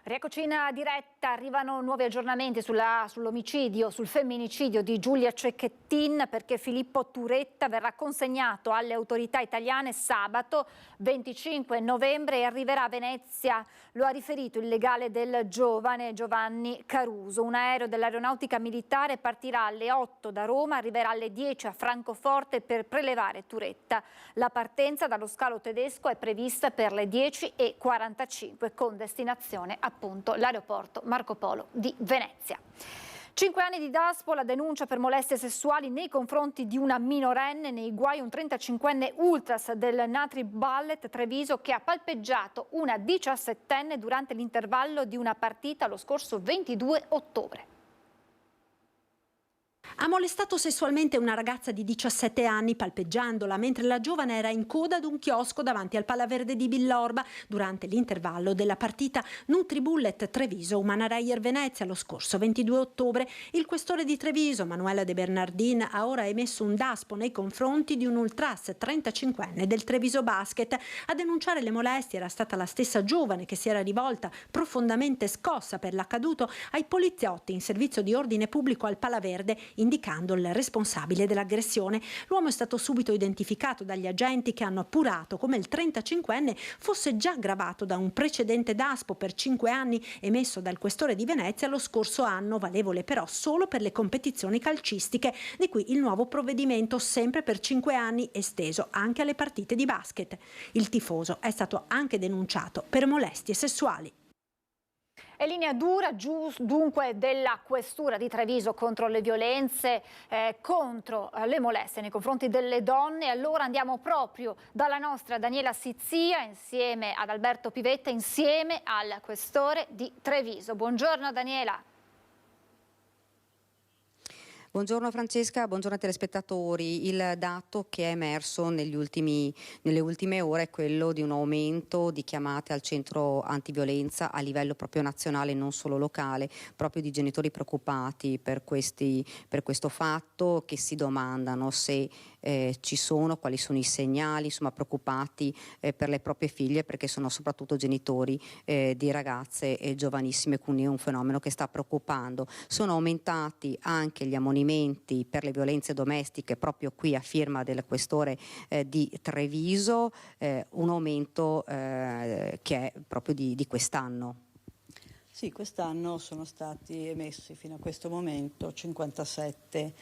Rieccoci in diretta, arrivano nuovi aggiornamenti sull'omicidio, sul femminicidio di Giulia Cecchettin, perché Filippo Turetta verrà consegnato alle autorità italiane sabato 25 novembre e arriverà a Venezia, lo ha riferito il legale del giovane Giovanni Caruso. Un aereo dell'aeronautica militare partirà alle 8 da Roma, arriverà alle 10 a Francoforte per prelevare Turetta. La partenza dallo scalo tedesco è prevista per le 10:45 con destinazione appunto l'aeroporto Marco Polo di Venezia. 5 anni di Daspo, la denuncia per molestie sessuali nei confronti di una minorenne, nei guai un 35enne ultras del Natri Ballet Treviso che ha palpeggiato una 17enne durante l'intervallo di una partita lo scorso 22 ottobre. Ha molestato sessualmente una ragazza di 17 anni palpeggiandola mentre la giovane era in coda ad un chiosco davanti al Palaverde di Villorba durante l'intervallo della partita Nutribullet Treviso Umana Reyer Venezia lo scorso 22 ottobre. Il questore di Treviso, Manuela De Bernardin, ha ora emesso un daspo nei confronti di un ultras 35enne del Treviso Basket. A denunciare le molestie era stata la stessa giovane che si era rivolta profondamente scossa per l'accaduto ai poliziotti in servizio di ordine pubblico al Palaverde, indicando il responsabile dell'aggressione. L'uomo è stato subito identificato dagli agenti che hanno appurato come il 35enne fosse già gravato da un precedente daspo per 5 anni emesso dal questore di Venezia lo scorso anno, valevole però solo per le competizioni calcistiche, di cui il nuovo provvedimento sempre per 5 anni esteso anche alle partite di basket. Il tifoso è stato anche denunciato per molestie sessuali. È linea dura dunque della questura di Treviso contro le violenze, contro le molestie nei confronti delle donne. Allora andiamo proprio dalla nostra Daniela Sizzia insieme ad Alberto Pivetta, insieme al questore di Treviso. Buongiorno Daniela. Buongiorno Francesca, buongiorno ai telespettatori. Il dato che è emerso nelle ultime ore è quello di un aumento di chiamate al centro antiviolenza a livello proprio nazionale, non solo locale, proprio di genitori preoccupati per questo fatto, che si domandano se ci sono, quali sono i segnali, insomma preoccupati per le proprie figlie, perché sono soprattutto genitori di ragazze giovanissime, quindi è un fenomeno che sta preoccupando. Sono aumentati anche gli ammonimenti per le violenze domestiche proprio qui a firma del questore di Treviso, un aumento che è proprio di quest'anno. Sì, quest'anno sono stati emessi fino a questo momento 57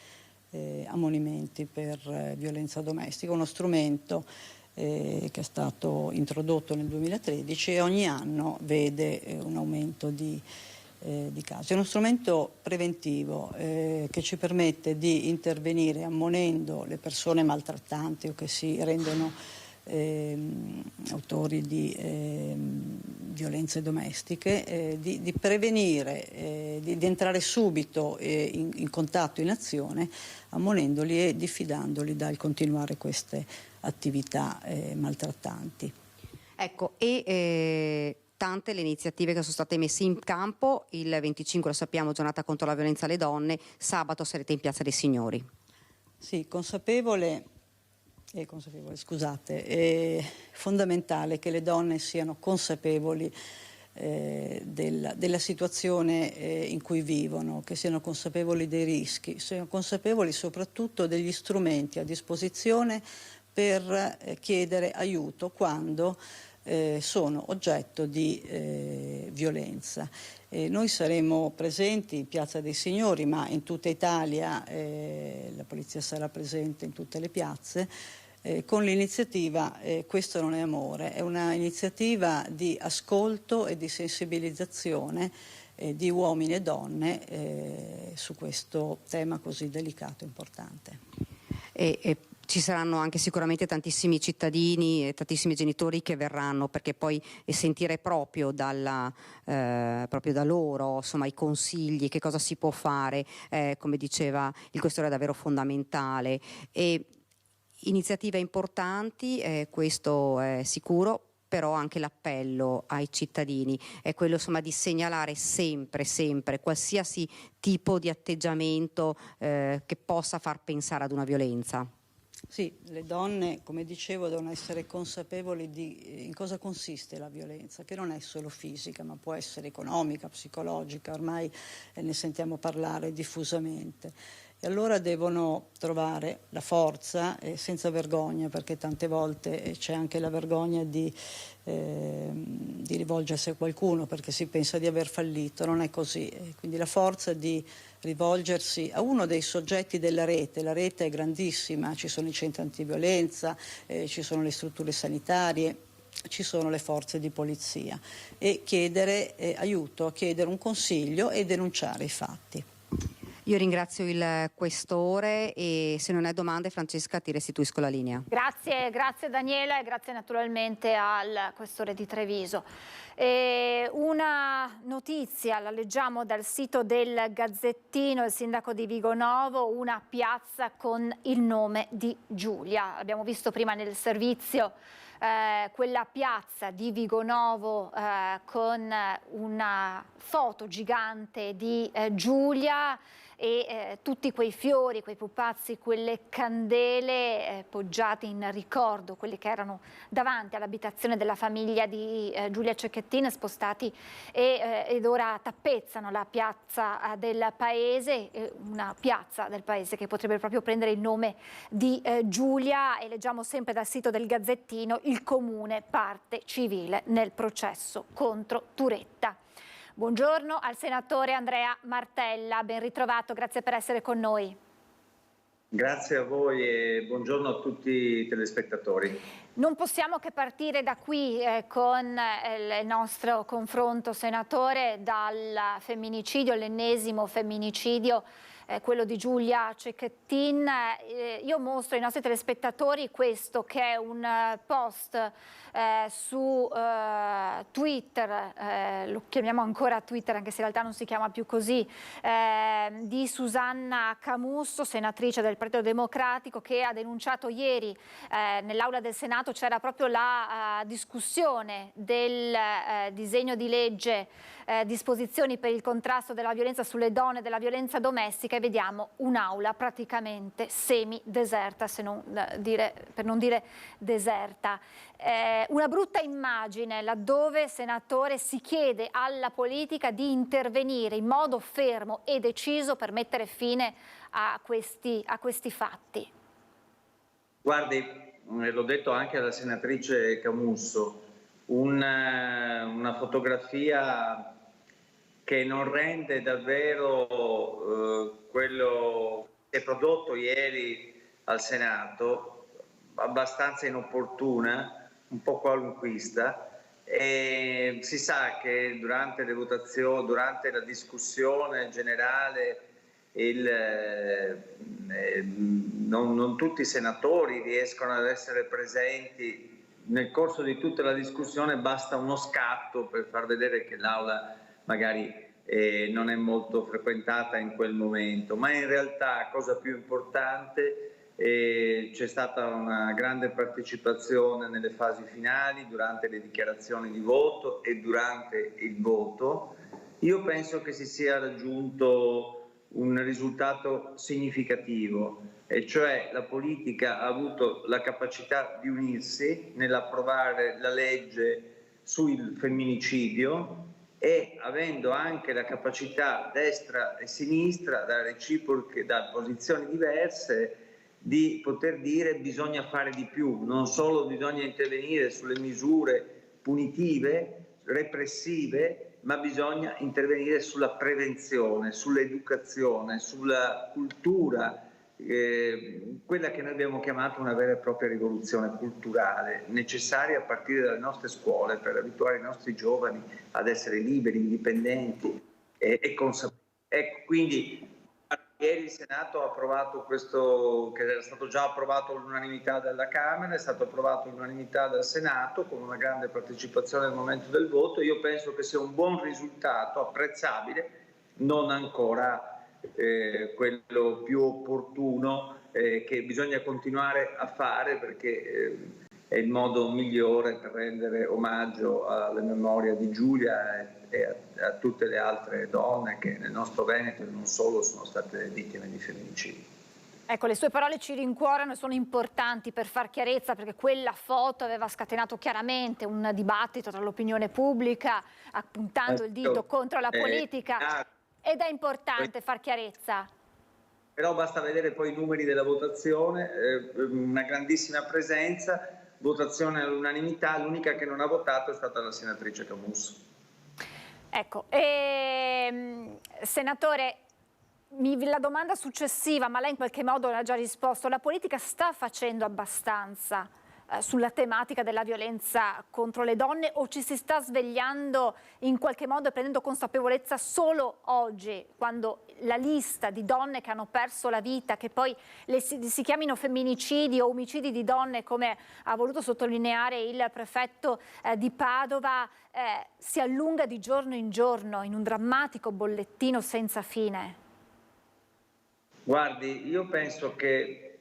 ammonimenti per violenza domestica, uno strumento che è stato introdotto nel 2013 e ogni anno vede un aumento di casi. È uno strumento preventivo che ci permette di intervenire ammonendo le persone maltrattanti o che si rendono autori di violenze domestiche, di prevenire, di entrare subito in contatto, in azione, ammonendoli e diffidandoli dal continuare queste attività maltrattanti. Ecco, tante le iniziative che sono state messe in campo. Il 25, lo sappiamo, giornata contro la violenza alle donne, sabato sarete in Piazza dei Signori. Sì, scusate, è fondamentale che le donne siano consapevoli della situazione in cui vivono, che siano consapevoli dei rischi, siano consapevoli soprattutto degli strumenti a disposizione per chiedere aiuto quando sono oggetto di violenza. Noi saremo presenti in Piazza dei Signori, ma in tutta Italia la polizia sarà presente in tutte le piazze con l'iniziativa Questo non è amore. È una iniziativa di ascolto e di sensibilizzazione di uomini e donne su questo tema così delicato e importante. Ci saranno anche sicuramente tantissimi cittadini e tantissimi genitori che verranno, perché poi sentire proprio da loro, insomma, i consigli, che cosa si può fare, come diceva il questore, è davvero fondamentale. E iniziative importanti, questo è sicuro, però anche l'appello ai cittadini è quello, insomma, di segnalare sempre qualsiasi tipo di atteggiamento che possa far pensare ad una violenza. Sì, le donne, come dicevo, devono essere consapevoli di in cosa consiste la violenza, che non è solo fisica, ma può essere economica, psicologica, ormai ne sentiamo parlare diffusamente. E allora devono trovare la forza senza vergogna, perché tante volte c'è anche la vergogna di rivolgersi a qualcuno perché si pensa di aver fallito, non è così. Quindi la forza di rivolgersi a uno dei soggetti della rete. La rete è grandissima, ci sono i centri antiviolenza, ci sono le strutture sanitarie, ci sono le forze di polizia, e chiedere aiuto, chiedere un consiglio e denunciare i fatti. Io ringrazio il questore e se non hai domande, Francesca, ti restituisco la linea. Grazie Daniela e grazie naturalmente al questore di Treviso. Una notizia, la leggiamo dal sito del Gazzettino, il sindaco di Vigonovo, una piazza con il nome di Giulia. Abbiamo visto prima nel servizio quella piazza di Vigonovo con una foto gigante di Giulia e tutti quei fiori, quei pupazzi, quelle candele poggiate in ricordo, quelli che erano davanti all'abitazione della famiglia di Giulia Cecchettin, spostati ed ora tappezzano la piazza del paese, una piazza del paese che potrebbe proprio prendere il nome di Giulia. E leggiamo sempre dal sito del Gazzettino: il comune parte civile nel processo contro Turetta. Buongiorno al senatore Andrea Martella, ben ritrovato, grazie per essere con noi. Grazie a voi e buongiorno a tutti i telespettatori. Non possiamo che partire da qui con il nostro confronto, senatore, dal femminicidio, l'ennesimo femminicidio, quello di Giulia Cecchettin. Io mostro ai nostri telespettatori questo, che è un post su Twitter, lo chiamiamo ancora Twitter anche se in realtà non si chiama più così, di Susanna Camusso, senatrice del Partito Democratico, che ha denunciato ieri nell'Aula del Senato c'era proprio la discussione del disegno di legge disposizioni per il contrasto della violenza sulle donne e della violenza domestica, e vediamo un'aula praticamente semi-deserta, per non dire deserta. Una brutta immagine laddove, senatore, si chiede alla politica di intervenire in modo fermo e deciso per mettere fine a questi fatti. Guardi, l'ho detto anche alla senatrice Camusso, una fotografia che non rende davvero quello che si è prodotto ieri al Senato, abbastanza inopportuna, un po' qualunquista. E si sa che durante le votazioni, durante la discussione generale, non tutti i senatori riescono ad essere presenti nel corso di tutta la discussione. Basta uno scatto per far vedere che l'Aula magari non è molto frequentata in quel momento, ma in realtà, cosa più importante, c'è stata una grande partecipazione nelle fasi finali, durante le dichiarazioni di voto e durante il voto. Io penso che si sia raggiunto un risultato significativo, e cioè la politica ha avuto la capacità di unirsi nell'approvare la legge sul femminicidio, e avendo anche la capacità, destra e sinistra, da posizioni diverse, di poter dire bisogna fare di più, non solo bisogna intervenire sulle misure punitive, repressive, ma bisogna intervenire sulla prevenzione, sull'educazione, sulla cultura, quella che noi abbiamo chiamato una vera e propria rivoluzione culturale, necessaria a partire dalle nostre scuole per abituare i nostri giovani ad essere liberi, indipendenti e consapevoli. Ecco, quindi ieri il Senato ha approvato questo, che era stato già approvato all'unanimità dalla Camera, è stato approvato all'unanimità dal Senato con una grande partecipazione al momento del voto. Io penso che sia un buon risultato, apprezzabile, non ancora quello più opportuno, che bisogna continuare a fare, perché è il modo migliore per rendere omaggio alla memoria di Giulia e a tutte le altre donne che nel nostro Veneto e non solo sono state vittime di femminicidio. Ecco, le sue parole ci rincuorano e sono importanti per far chiarezza, perché quella foto aveva scatenato chiaramente un dibattito tra l'opinione pubblica, appuntando il dito contro la politica, ed è importante far chiarezza. Però basta vedere poi i numeri della votazione, una grandissima presenza, votazione all'unanimità, l'unica che non ha votato è stata la senatrice Camusso. Ecco, senatore, la domanda successiva, ma lei in qualche modo l'ha già risposto: la politica sta facendo abbastanza sulla tematica della violenza contro le donne, o ci si sta svegliando in qualche modo e prendendo consapevolezza solo oggi, quando la lista di donne che hanno perso la vita, che poi si chiamino femminicidi o omicidi di donne, come ha voluto sottolineare il prefetto di Padova, si allunga di giorno in giorno in un drammatico bollettino senza fine? Guardi, io penso che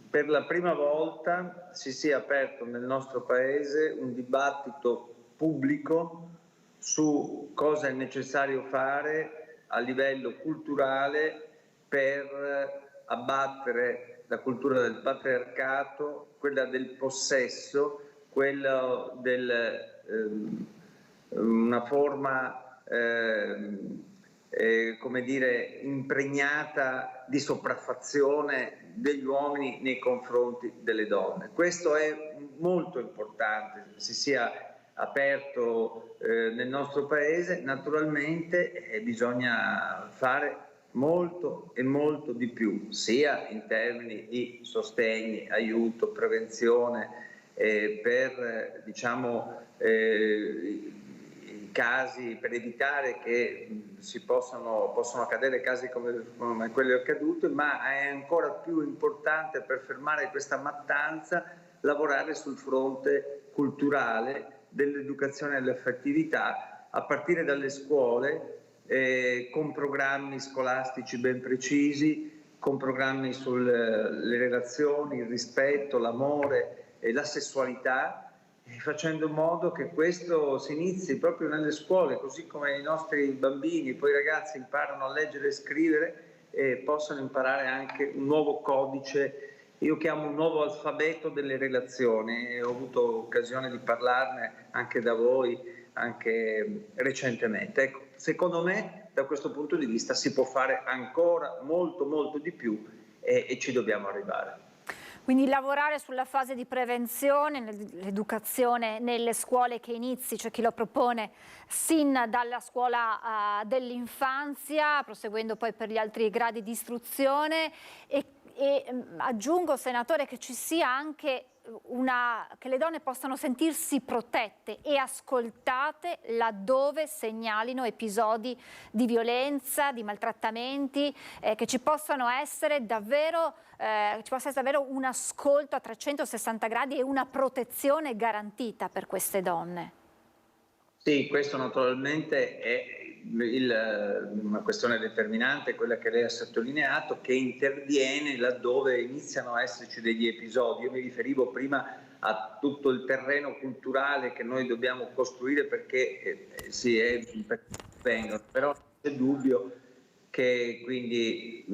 per la prima volta si sia aperto nel nostro Paese un dibattito pubblico su cosa è necessario fare a livello culturale per abbattere la cultura del patriarcato, quella del possesso, quella una forma come dire, impregnata di sopraffazione degli uomini nei confronti delle donne. Questo è molto importante, si sia aperto nel nostro Paese. Naturalmente bisogna fare molto e molto di più, sia in termini di sostegni, aiuto, prevenzione, per casi, per evitare che possono accadere casi come quello accaduto, ma è ancora più importante, per fermare questa mattanza, lavorare sul fronte culturale dell'educazione all'affettività, a partire dalle scuole, con programmi scolastici ben precisi, con programmi sulle relazioni, il rispetto, l'amore e la sessualità, facendo in modo che questo si inizi proprio nelle scuole, così come i nostri bambini, poi i ragazzi imparano a leggere e scrivere, e possano imparare anche un nuovo codice, io chiamo un nuovo alfabeto delle relazioni, e ho avuto occasione di parlarne anche da voi, anche recentemente. Ecco, secondo me da questo punto di vista si può fare ancora molto molto di più, e ci dobbiamo arrivare. Quindi lavorare sulla fase di prevenzione, l'educazione nelle scuole che inizi, cioè chi lo propone, sin dalla scuola dell'infanzia, proseguendo poi per gli altri gradi di istruzione, e aggiungo, senatore, che ci sia anche che le donne possano sentirsi protette e ascoltate laddove segnalino episodi di violenza, di maltrattamenti, che ci possano essere davvero un ascolto a 360 gradi e una protezione garantita per queste donne. Sì, questo naturalmente è una questione determinante, quella che lei ha sottolineato, che interviene laddove iniziano a esserci degli episodi. Io mi riferivo prima a tutto il terreno culturale che noi dobbiamo costruire perché vengono, però non c'è dubbio che quindi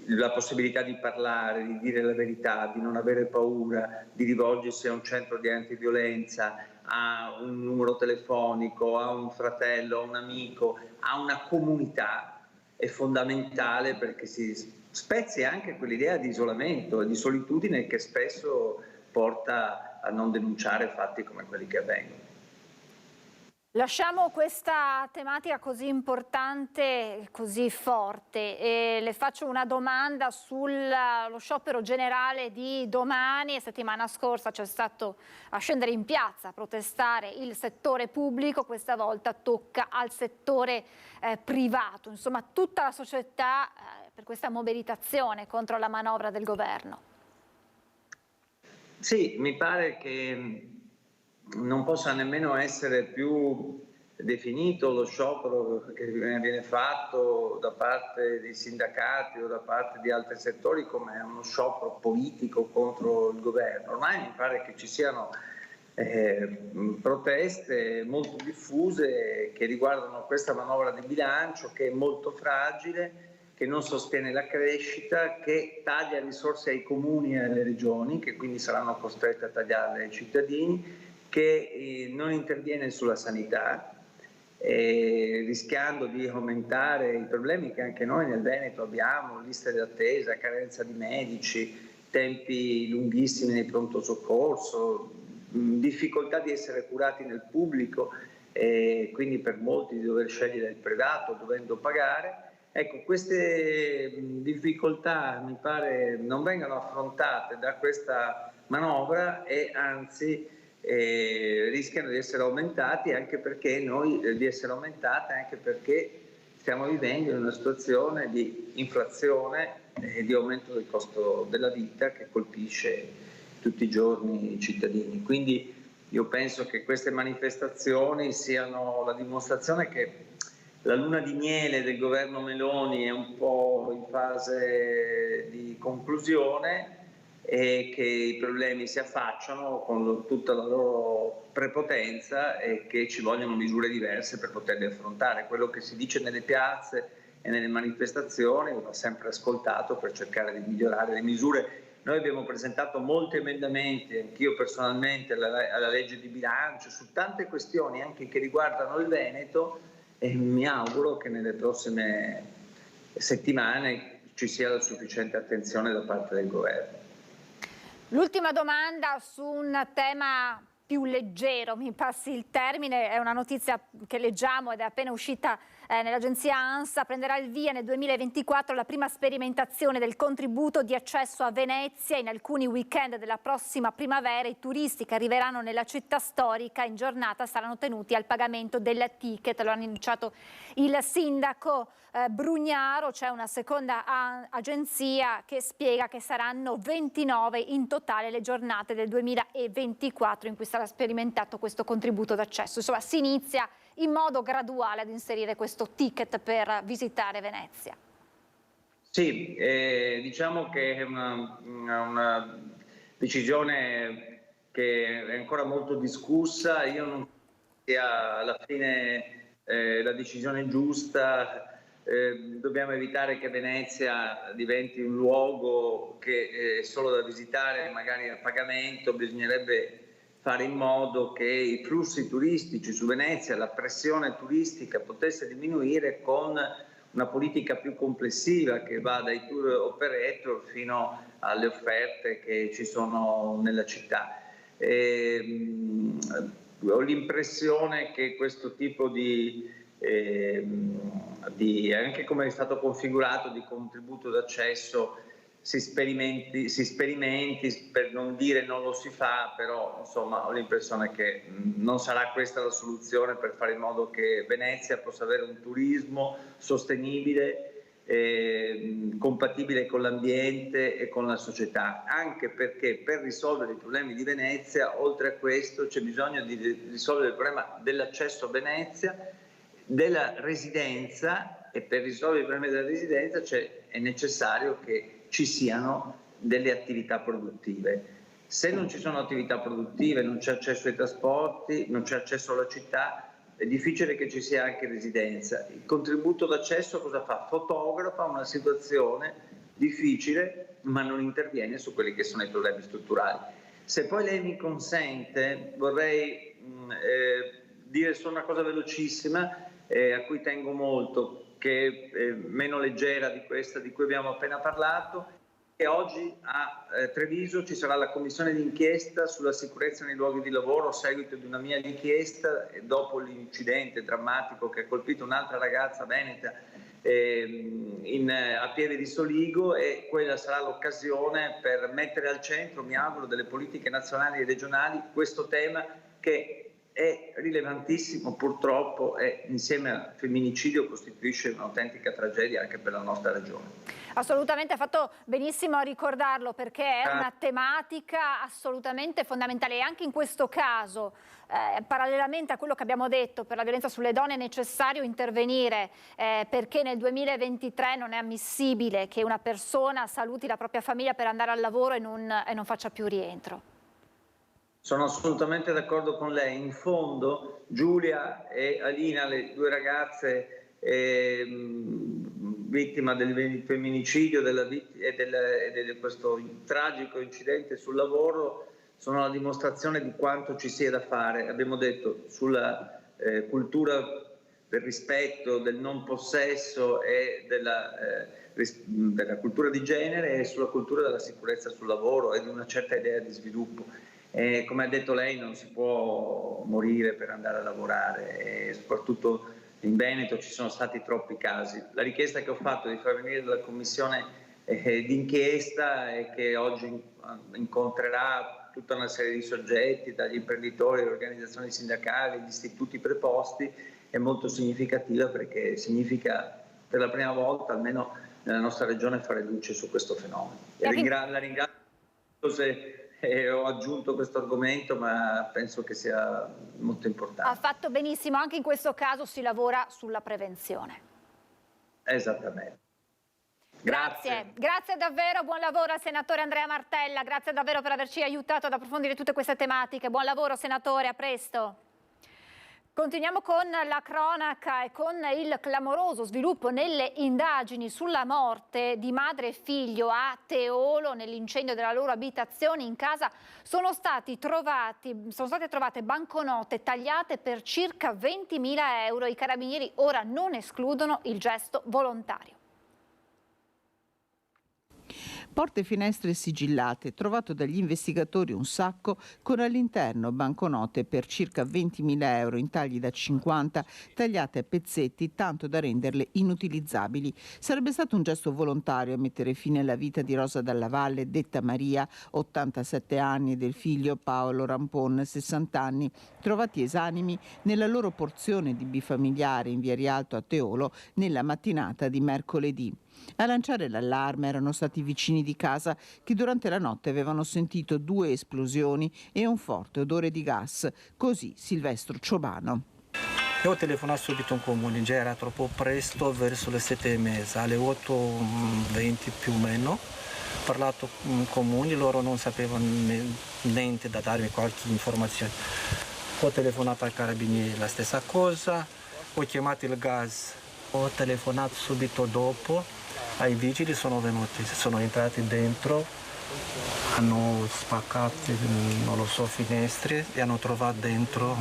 la possibilità di parlare, di dire la verità, di non avere paura, di rivolgersi a un centro di antiviolenza, a un numero telefonico, a un fratello, a un amico, a una comunità è fondamentale, perché si spezzi anche quell'idea di isolamento e di solitudine che spesso porta a non denunciare fatti come quelli che avvengono. Lasciamo questa tematica così importante, così forte, e le faccio una domanda sullo sciopero generale di domani. La settimana scorsa c'è stato a scendere in piazza a protestare il settore pubblico, questa volta tocca al settore privato, insomma tutta la società per questa mobilitazione contro la manovra del governo. Sì, mi pare che non possa nemmeno essere più definito lo sciopero che viene fatto da parte dei sindacati o da parte di altri settori come uno sciopero politico contro il governo. Ormai mi pare che ci siano proteste molto diffuse che riguardano questa manovra di bilancio, che è molto fragile, che non sostiene la crescita, che taglia risorse ai comuni e alle regioni, che quindi saranno costrette a tagliarle ai cittadini, che non interviene sulla sanità, rischiando di aumentare i problemi che anche noi nel Veneto abbiamo: liste d'attesa, carenza di medici, tempi lunghissimi nei pronto soccorso, difficoltà di essere curati nel pubblico e quindi per molti di dover scegliere il privato dovendo pagare. Ecco, queste difficoltà mi pare non vengano affrontate da questa manovra e anzi rischiano di essere aumentati anche perché stiamo vivendo in una situazione di inflazione e di aumento del costo della vita che colpisce tutti i giorni i cittadini. Quindi io penso che queste manifestazioni siano la dimostrazione che la luna di miele del governo Meloni è un po' in fase di conclusione e che i problemi si affacciano con tutta la loro prepotenza e che ci vogliono misure diverse per poterli affrontare. Quello che si dice nelle piazze e nelle manifestazioni va sempre ascoltato per cercare di migliorare le misure. Noi abbiamo presentato molti emendamenti, anch'io personalmente, alla legge di bilancio, su tante questioni anche che riguardano il Veneto, e mi auguro che nelle prossime settimane ci sia la sufficiente attenzione da parte del governo. L'ultima domanda su un tema più leggero, mi passi il termine, è una notizia che leggiamo ed è appena uscita nell'agenzia ANSA. Prenderà il via nel 2024 la prima sperimentazione del contributo di accesso a Venezia. In alcuni weekend della prossima primavera i turisti che arriveranno nella città storica in giornata saranno tenuti al pagamento del ticket, lo ha annunciato il sindaco Brugnaro. C'è una seconda agenzia che spiega che saranno 29 in totale le giornate del 2024 in cui sarà sperimentato questo contributo d'accesso. Insomma, si inizia in modo graduale ad inserire questo ticket per visitare Venezia. Sì, diciamo che è una decisione che è ancora molto discussa. Io non so se sia alla fine la decisione giusta. Dobbiamo evitare che Venezia diventi un luogo che è solo da visitare, magari a pagamento. Bisognerebbe fare in modo che i flussi turistici su Venezia, la pressione turistica potesse diminuire con una politica più complessiva che va dai tour operator fino alle offerte che ci sono nella città. Ho l'impressione che questo tipo anche come è stato configurato, di contributo d'accesso si sperimenti, per non dire non lo si fa, però insomma ho l'impressione che non sarà questa la soluzione per fare in modo che Venezia possa avere un turismo sostenibile, compatibile con l'ambiente e con la società, anche perché per risolvere i problemi di Venezia, oltre a questo, c'è bisogno di risolvere il problema dell'accesso a Venezia, della residenza, e per risolvere i problemi della residenza è necessario che ci siano delle attività produttive. Se non ci sono attività produttive, non c'è accesso ai trasporti, non c'è accesso alla città, è difficile che ci sia anche residenza. Il contributo d'accesso cosa fa? Fotografa una situazione difficile, ma non interviene su quelli che sono i problemi strutturali. Se poi lei mi consente, vorrei dire solo una cosa velocissima a cui tengo molto, che è meno leggera di questa di cui abbiamo appena parlato, e oggi a Treviso ci sarà la commissione d'inchiesta sulla sicurezza nei luoghi di lavoro a seguito di una mia richiesta e dopo l'incidente drammatico che ha colpito un'altra ragazza veneta a Pieve di Soligo, e quella sarà l'occasione per mettere al centro, mi auguro, delle politiche nazionali e regionali questo tema che è rilevantissimo purtroppo, e insieme al femminicidio costituisce un'autentica tragedia anche per la nostra regione. Assolutamente, ha fatto benissimo a ricordarlo, perché è una tematica assolutamente fondamentale, e anche in questo caso, parallelamente a quello che abbiamo detto per la violenza sulle donne, è necessario intervenire perché nel 2023 non è ammissibile che una persona saluti la propria famiglia per andare al lavoro e non faccia più rientro. Sono assolutamente d'accordo con lei. In fondo Giulia e Alina, le due ragazze vittima del femminicidio e di questo tragico incidente sul lavoro, sono la dimostrazione di quanto ci sia da fare. Abbiamo detto sulla cultura del rispetto, del non possesso e della cultura di genere, e sulla cultura della sicurezza sul lavoro e di una certa idea di sviluppo. Come ha detto lei, non si può morire per andare a lavorare, e soprattutto in Veneto ci sono stati troppi casi. La richiesta che ho fatto di far venire la commissione d'inchiesta e che oggi incontrerà tutta una serie di soggetti, dagli imprenditori, le organizzazioni sindacali, gli istituti preposti, è molto significativa perché significa per la prima volta, almeno nella nostra regione, fare luce su questo fenomeno. La ringrazio se ho aggiunto questo argomento, ma penso che sia molto importante. Ha fatto benissimo, anche in questo caso si lavora sulla prevenzione. Esattamente. Grazie davvero, buon lavoro al senatore Andrea Martella, grazie davvero per averci aiutato ad approfondire tutte queste tematiche. Buon lavoro senatore, a presto. Continuiamo con la cronaca e con il clamoroso sviluppo nelle indagini sulla morte di madre e figlio a Teolo nell'incendio della loro abitazione. In casa sono state trovate banconote tagliate per circa 20.000 euro. I carabinieri ora non escludono il gesto volontario. Porte e finestre sigillate, trovato dagli investigatori un sacco con all'interno banconote per circa 20.000 euro in tagli da 50, tagliate a pezzetti tanto da renderle inutilizzabili. Sarebbe stato un gesto volontario a mettere fine alla vita di Rosa Dalla Valle, detta Maria, 87 anni, e del figlio Paolo Rampon, 60 anni, trovati esanimi nella loro porzione di bifamiliare in via Rialto a Teolo nella mattinata di mercoledì. A lanciare l'allarme erano stati i vicini di casa che durante la notte avevano sentito 2 esplosioni e un forte odore di gas. Così Silvestro Ciobano. Io ho telefonato subito in comune, già era troppo presto, verso le 7:30, alle 8:20 più o meno. Ho parlato in comune, loro non sapevano niente da darmi qualche informazione. Ho telefonato ai carabinieri, la stessa cosa, ho chiamato il gas, ho telefonato subito dopo. Ai vigili sono venuti, sono entrati dentro, hanno spaccato, non lo so, finestre e hanno trovato dentro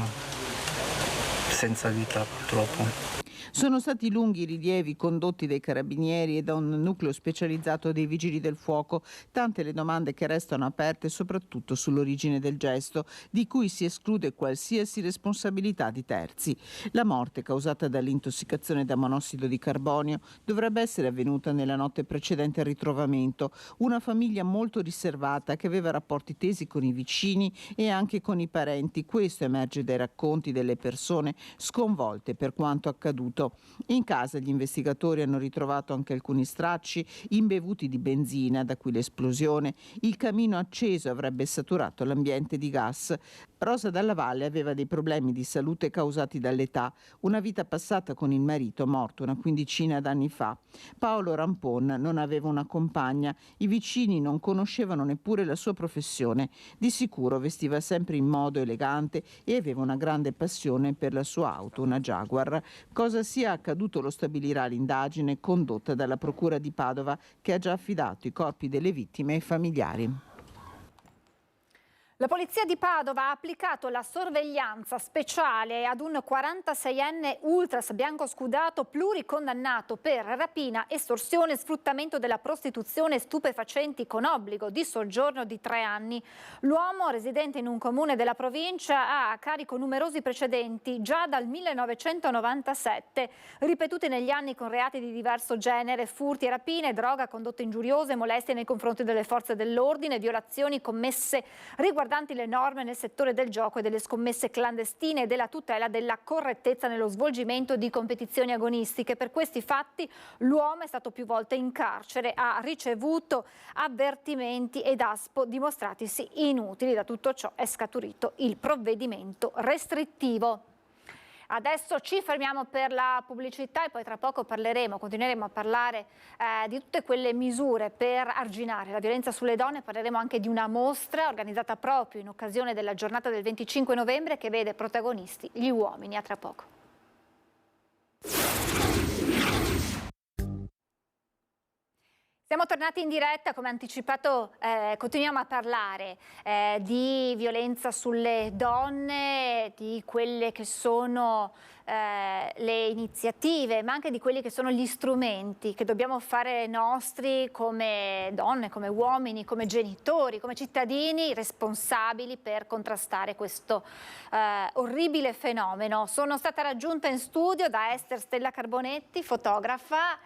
senza vita purtroppo. Sono stati lunghi rilievi condotti dai carabinieri e da un nucleo specializzato dei vigili del fuoco, tante le domande che restano aperte soprattutto sull'origine del gesto, di cui si esclude qualsiasi responsabilità di terzi. La morte causata dall'intossicazione da monossido di carbonio dovrebbe essere avvenuta nella notte precedente al ritrovamento. Una famiglia molto riservata che aveva rapporti tesi con i vicini e anche con i parenti. Questo emerge dai racconti delle persone sconvolte per quanto accaduto. In casa gli investigatori hanno ritrovato anche alcuni stracci imbevuti di benzina, da cui l'esplosione. Il camino acceso avrebbe saturato l'ambiente di gas. Rosa Dalla Valle aveva dei problemi di salute causati dall'età, una vita passata con il marito morto una quindicina d'anni fa. Paolo Rampon non aveva una compagna, i vicini non conoscevano neppure la sua professione. Di sicuro vestiva sempre in modo elegante e aveva una grande passione per la sua auto, una Jaguar. Cosa sia accaduto lo stabilirà l'indagine condotta dalla Procura di Padova, che ha già affidato i corpi delle vittime ai familiari. La polizia di Padova ha applicato la sorveglianza speciale ad un 46enne ultras biancoscudato pluricondannato per rapina, estorsione, sfruttamento della prostituzione e stupefacenti con obbligo di soggiorno di 3 anni. L'uomo, residente in un comune della provincia, ha a carico numerosi precedenti già dal 1997, ripetuti negli anni con reati di diverso genere: furti e rapine, droga, condotte ingiuriose, molestie nei confronti delle forze dell'ordine, violazioni commesse riguardanti le norme nel settore del gioco e delle scommesse clandestine e della tutela della correttezza nello svolgimento di competizioni agonistiche. Per questi fatti l'uomo è stato più volte in carcere, ha ricevuto avvertimenti ed ASPO dimostratisi inutili. Da tutto ciò è scaturito il provvedimento restrittivo. Adesso ci fermiamo per la pubblicità e poi tra poco continueremo a parlare di tutte quelle misure per arginare la violenza sulle donne. Parleremo anche di una mostra organizzata proprio in occasione della giornata del 25 novembre che vede protagonisti gli uomini. A tra poco. Siamo tornati in diretta, come anticipato continuiamo a parlare di violenza sulle donne, di quelle che sono le iniziative, ma anche di quelli che sono gli strumenti che dobbiamo fare nostri come donne, come uomini, come genitori, come cittadini responsabili per contrastare questo orribile fenomeno. Sono stata raggiunta in studio da Ester Stella Carbonetti, fotografa.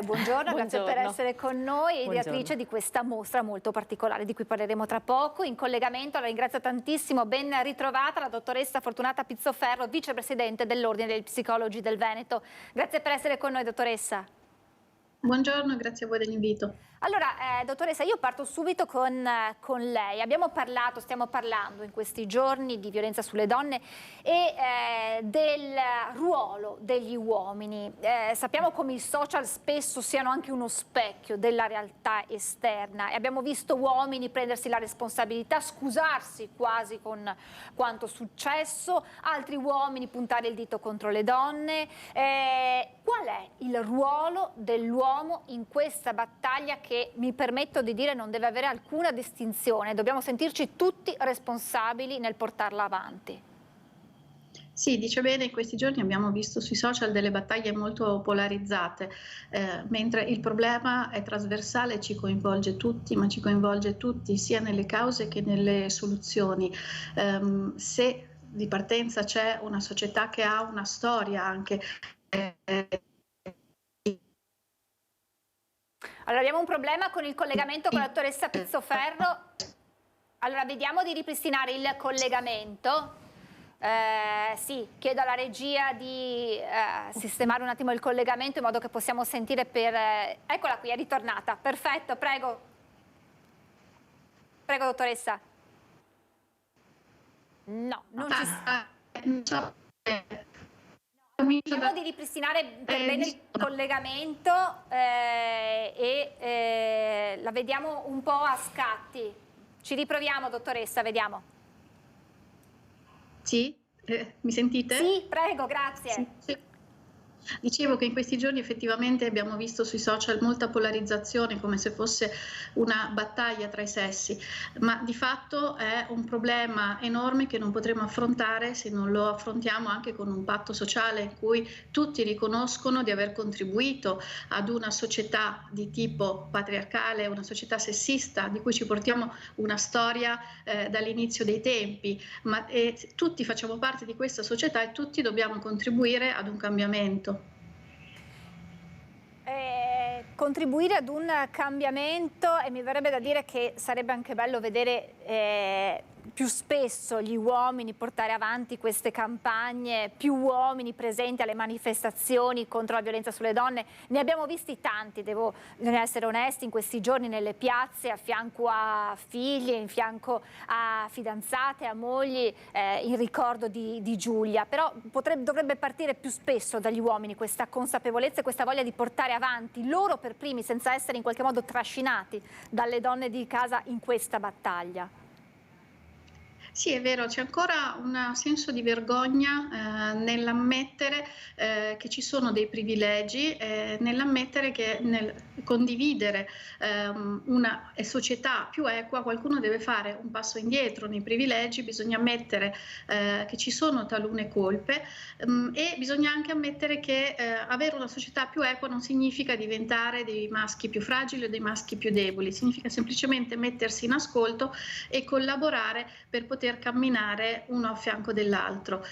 Buongiorno, grazie per essere con noi, ideatrice di questa mostra molto particolare di cui parleremo tra poco. In collegamento la ringrazio tantissimo, ben ritrovata la dottoressa Fortunata Pizzoferro, vicepresidente dell'Ordine degli Psicologi del Veneto. Grazie per essere con noi, dottoressa. Buongiorno, grazie a voi dell'invito. Allora, dottoressa, io parto subito con lei. Stiamo parlando in questi giorni di violenza sulle donne e del ruolo degli uomini. Sappiamo come i social spesso siano anche uno specchio della realtà esterna e abbiamo visto uomini prendersi la responsabilità, scusarsi quasi con quanto successo, altri uomini puntare il dito contro le donne. Qual è il ruolo dell'uomo in questa battaglia che, mi permetto di dire, non deve avere alcuna distinzione? Dobbiamo sentirci tutti responsabili nel portarla avanti. Sì, dice bene, in questi giorni abbiamo visto sui social delle battaglie molto polarizzate, mentre il problema è trasversale, ci coinvolge tutti, ma ci coinvolge tutti sia nelle cause che nelle soluzioni. Se di partenza c'è una società che ha una storia anche Allora, abbiamo un problema con il collegamento con la dottoressa Pizzoferro. Allora, vediamo di ripristinare il collegamento. Sì, chiedo alla regia di sistemare un attimo il collegamento in modo che possiamo sentire per... Eccola qui, è ritornata. Perfetto, prego. Prego, dottoressa. No, non ci sta. Vediamo di ripristinare per bene il collegamento e la vediamo un po' a scatti. Ci riproviamo, dottoressa, vediamo. Sì? Mi sentite? Sì, prego, grazie. Sì. Dicevo che in questi giorni effettivamente abbiamo visto sui social molta polarizzazione, come se fosse una battaglia tra i sessi, ma di fatto è un problema enorme che non potremo affrontare se non lo affrontiamo anche con un patto sociale in cui tutti riconoscono di aver contribuito ad una società di tipo patriarcale, una società sessista di cui ci portiamo una storia dall'inizio dei tempi, ma tutti facciamo parte di questa società e tutti dobbiamo contribuire ad un cambiamento. Contribuire ad un cambiamento, e mi verrebbe da dire che sarebbe anche bello vedere più spesso gli uomini portare avanti queste campagne, più uomini presenti alle manifestazioni contro la violenza sulle donne. Ne abbiamo visti tanti, bisogna essere onesti, in questi giorni nelle piazze, a fianco a figli, in fianco a fidanzate, a mogli, in ricordo di Giulia. Però dovrebbe partire più spesso dagli uomini questa consapevolezza e questa voglia di portare avanti loro per primi, senza essere in qualche modo trascinati dalle donne di casa in questa battaglia. Sì, è vero, c'è ancora un senso di vergogna nell'ammettere che ci sono dei privilegi, nell'ammettere che nel condividere una società più equa qualcuno deve fare un passo indietro nei privilegi, bisogna ammettere che ci sono talune colpe e bisogna anche ammettere che avere una società più equa non significa diventare dei maschi più fragili o dei maschi più deboli, significa semplicemente mettersi in ascolto e collaborare per poter camminare uno a fianco dell'altro.